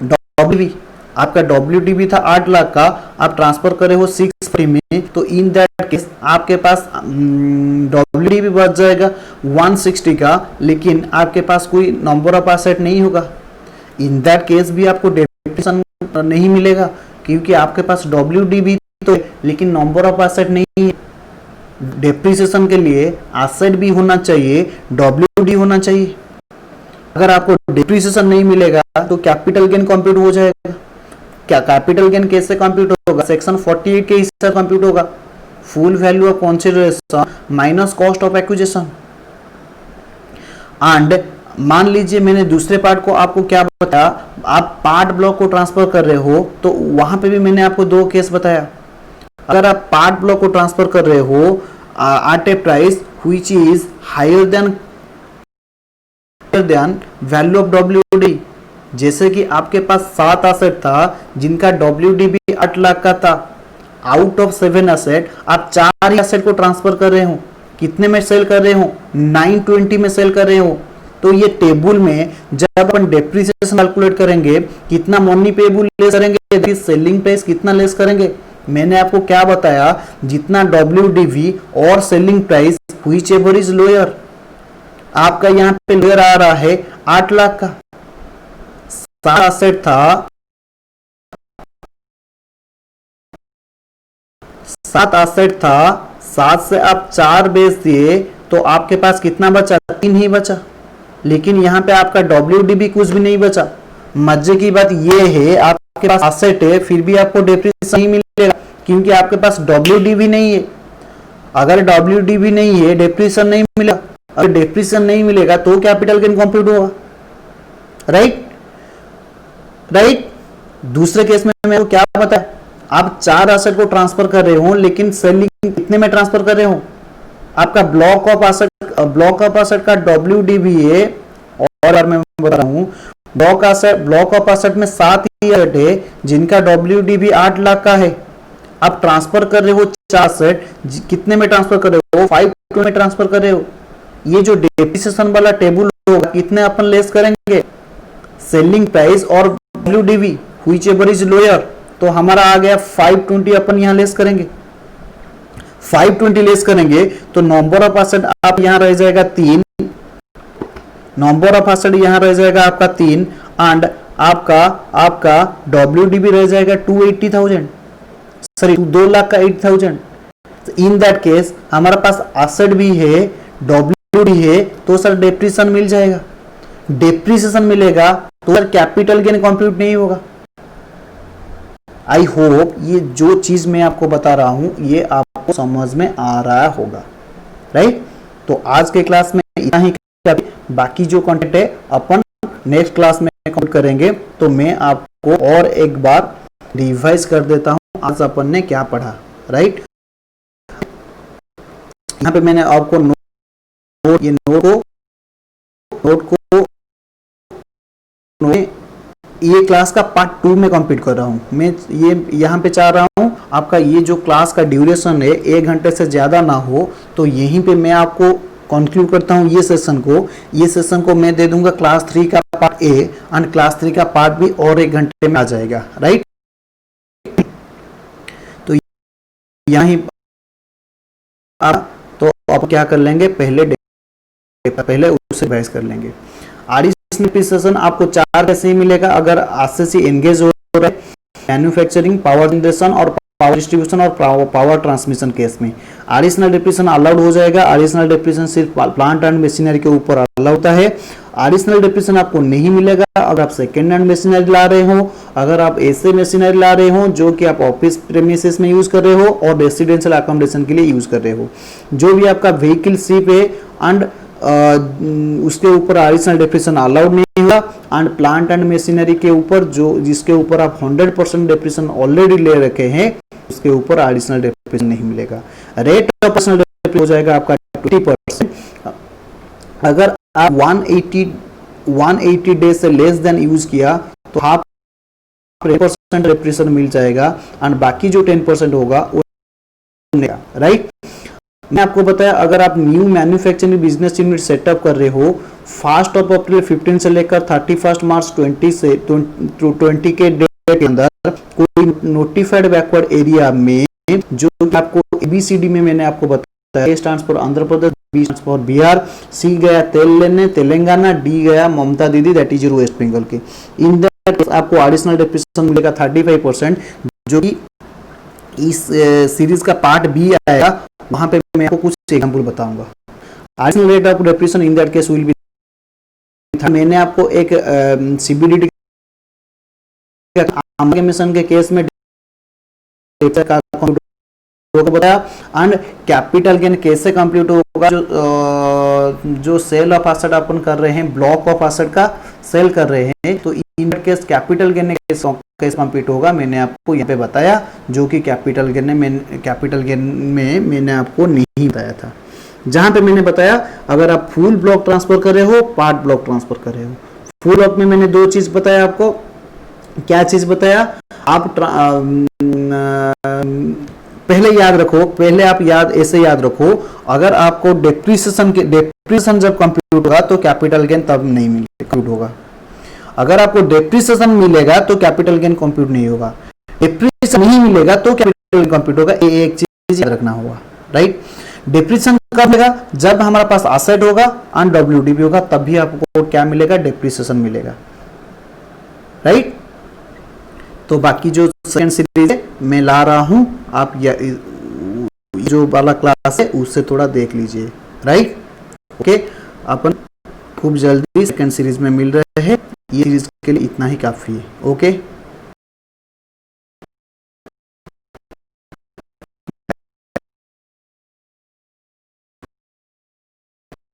डब्ल्यूडीवी। आपका डब्ल्यूडीबी था 8 लाख का, आप ट्रांसफर कर रहे हो 640 में, तो इन दैट केस आपके पास डब्ल्यूडीबी बच जाएगा 160 का, लेकिन आपके पास कोई नंबर ऑफ एसेट नहीं होगा। इन दैट केस भी आपको डेप्रिसिएशन नहीं मिलेगा क्योंकि आपके पास डब्ल्यूडीबी तो है लेकिन नंबर ऑफ एसेट नहीं है। डेप्रिसिएशन के लिए एसेट भी होना चाहिए, डब्ल्यूडी होना चाहिए। अगर आपको डेप्रिसिएशन नहीं मिलेगा तो कैपिटल गेन कंप्यूट हो जाएगा। क्या कैपिटल गेन कैसे कंप्यूट होगा, सेक्शन 48 के हिसाब से कंप्यूट होगा, full value of consideration minus cost of acquisition. And मान लीजिए मैंने दूसरे पार्ट को आपको क्या बताया, आप पार्ट ब्लॉक को ट्रांसफर कर रहे हो तो वहां पे भी मैंने आपको 2 केस बताया। अगर आप पार्ट ब्लॉक को ट्रांसफर कर रहे हो at a price which is higher than value of WD, जैसे कि आपके पास 7 एसेट था जिनका डब्ल्यूडीबी 8 लाख का था, आउट ऑफ 7 एसेट आप 4 एसेट को ट्रांसफर कर रहे हो, कितने में सेल कर रहे हो, 920 में सेल कर रहे हो। तो ये टेबल में जब अपन डेप्रिसिएशन कैलकुलेट करेंगे कितना मनी पेबल लेस करेंगे, सेलिंग प्राइस कितना लेस करेंगे, मैंने आपको क्या बताया, जितना डब्ल्यूडीवी और selling price whichever is lower. आपका यहाँ पे लोअर आ रहा है 8 लाख का, 7 एसेट था, 7 एसेट था, 7 से आप 4 बेच दिए तो आपके पास कितना बचा, 3 ही बचा। लेकिन यहाँ पे आपका डब्ल्यूडीबी कुछ भी नहीं बचा। मजे की बात ये है, आपके पास एसेट है फिर भी आपको डेप्रिसिएशन नहीं मिलेगा क्योंकि आपके पास डब्ल्यूडीबी नहीं है। अगर डब्ल्यूडीबी नहीं है डेप्रिसिएशन नहीं मिलेगा, अगर डेप्रिसिएशन नहीं मिलेगा तो कैपिटल गेन कंप्यूट होगा, राइट। दूसरे केस में मेरे को क्या पता है, आप 4 एसेट को ट्रांसफर कर रहे हो लेकिन सेलिंग कितने में ट्रांसफर कर रहे हो, आपका ब्लॉक ऑफ एसेट का डब्ल्यूडीबी है और मैं बता रहा हूं ब्लॉक ऑफ एसेट में 7 एसेट है जिनका डब्ल्यूडीबी 8 लाख का है। आप ट्रांसफर कर रहे हो 4 एसेट, कितने में ट्रांसफर कर रहे हो, 5 में ट्रांसफर कर रहे हो। ये जो डेप्रिसिएशन वाला टेबल होगा कितने अपन लेस करेंगे, सेलिंग प्राइस और डब्ल्यूडीवी व्हिचएवर इज लोअर, तो हमारा आ गया 520 अपन यहां लेस करेंगे। 520 लेस करेंगे तो नंबर ऑफ एसेट आप यहां रह जाएगा 3, नंबर ऑफ एसेट यहां रह जाएगा आपका 3 एंड आपका डब्ल्यूडीबी रह जाएगा 280,000, सॉरी 2 लाख का 80,000। इन दैट केस हमारे पास एसेट भी है, डब्ल्यूडी है, तो सर डेप्रिसिएशन मिल जाएगा। डेप्रिसिएशन मिलेगा तो सर कैपिटल गेन कंप्यूट नहीं होगा। आई होप ये जो चीज मैं आपको बता रहा हूं ये आपको समझ में आ रहा होगा, राइट। तो तो आज के क्लास में इतना ही काफी, बाकी जो कंटेंट है अपन नेक्स्ट क्लास में कंप्लीट करेंगे। तो मैं आपको और एक बार रिवाइज कर देता हूं आज अपन ने क्या पढ़ा, राइट। यहाँ पे मैंने आपको ये क्लास का पार्ट 2 में कंप्लीट कर रहा हूँ मैं। ये यहाँ पे चाह रहा हूँ आपका ये जो क्लास का ड्यूरेशन है 1 घंटे से ज़्यादा ना हो, तो यहीं पे मैं आपको कंक्लूड करता हूँ ये सेशन को। ये सेशन को मैं दे दूंगा क्लास 3 का पार्ट ए एंड क्लास 3 का पार्ट बी और 1 घंटे में आ जाएगा, राइट। तो यहीं तो आप क्या कर लेंगे, पहले उससे बहस कर लेंगे। एडिशनल सेशन आपको 4 कैसे ही मिलेगा अगर आरसीसी एंगेज हो रहा है मैन्युफैक्चरिंग, पावर जनरेशन और पावर डिस्ट्रीब्यूशन और पावर ट्रांसमिशन केस में। एडिशनल डिप्रीशन अलाउड हो जाएगा। एडिशनल डिप्रीशन सिर्फ प्लांट एंड मशीनरी के ऊपर अलाउड होता है। एडिशनल डिप्रीशन आपको नहीं मिलेगा अगर आप सेकेंड हैंड मशीनरी ला रहे हो, अगर आप ऐसे मशीनरी ला रहे हो जो कि आप ऑफिस प्रेमिसेस में यूज कर रहे हो और रेसिडेंशियल अकोमोडेशन के लिए यूज कर रहे हो। जो भी आपका व्हीकल शिप है एंड उसके ऊपर एडिशनल डिप्रीशन अलाउड नहीं होगा। एंड प्लांट एंड मशीनरी के ऊपर जो जिसके ऊपर आप 100% डिप्रीशन ऑलरेडी ले रखे हैं उसके ऊपर एडिशनल डिप्रीशन नहीं मिलेगा। रेट ऑफ एडिशनल डिप्रीशन हो जाएगा आपका 20%। अगर आप 180 डेज से लेस देन यूज किया तो हाफ 10% डिप्रीशन मिल जाएगा एंड बाकी जो 10% होगा वो, राइट। मैं आपको बताया अगर आप new manufacturing business unit setup कर रहे हो 1 अप्रैल 15 से लेकर 31 मार्च 20 के डेट के अंदर कोई नोटिफाइड बैकवर्ड एरिया में जो आपको ABCD में मैंने आपको बताया, A stands for Andhra Pradesh, B stands for Bihar, C गया तेलंगाना, D गया ममता दीदी दैट इज वेस्ट बंगाल के। इन दैट आपको एडिशनल डिप्रीशन मिलेगा 35%, जो कि इस सीरीज का पार्ट बी आएगा। वहां पे मैं आपको कुछ एग्जांपल बताऊंगा। Additional rate of depreciation in that case will be, मैंने आपको एक CBDT मिशन के केस में बताया एंड कैपिटल गेन कैसे कंप्लीट होगा। जो सेल ऑफ एसेट अपन कर रहे हैं, ब्लॉक ऑफ एसेट का सेल कर रहे हैं, तो इन केस कैपिटल गेन कैसे कंप्लीट होगा मैंने आपको यहाँ पे बताया, जो कि कैपिटल गेन में मैंने आपको नहीं बताया था। जहां पे मैंने बताया अगर आप फुल ब्लॉक ट्रांसफर कर रहे हो, पार्ट ब्लॉक ट्रांसफर कर रहे हो। फुल ब्लॉक में मैंने 2 चीज बताया आपको। क्या चीज बताया, आप पहले याद रखो, पहले आप ऐसे याद रखो, अगर आपको डेप्रिसिएशन जब कंप्लीट होगा तो कैपिटल गेन तब नहीं मिलेगा, कंप्लीट होगा। अगर आपको डेप्रिसिएशन मिलेगा तो कैपिटल गेन कंप्यूट नहीं होगा, डेप्रिसिएशन नहीं मिलेगा तो कैपिटल गेन कंप्यूट होगा। ये एक चीज याद रखना होगा, राइट। डेप्रिसिएशन कब मिलेगा, जब हमारे पास एसेट होगा एंड WDP होगा, तभी आपको क्या मिलेगा, डेप्रिसिएशन मिलेगा, राइट। तो बाकी जो सेकंड सीरीज है मैं ला रहा हूं, आप जो वाला क्लास है उससे थोड़ा देख लीजिए, राइट। ओके, अपन खूब जल्दी सेकंड सीरीज में मिल रहे हैं। ये सीरीज के लिए इतना ही काफी है। ओके।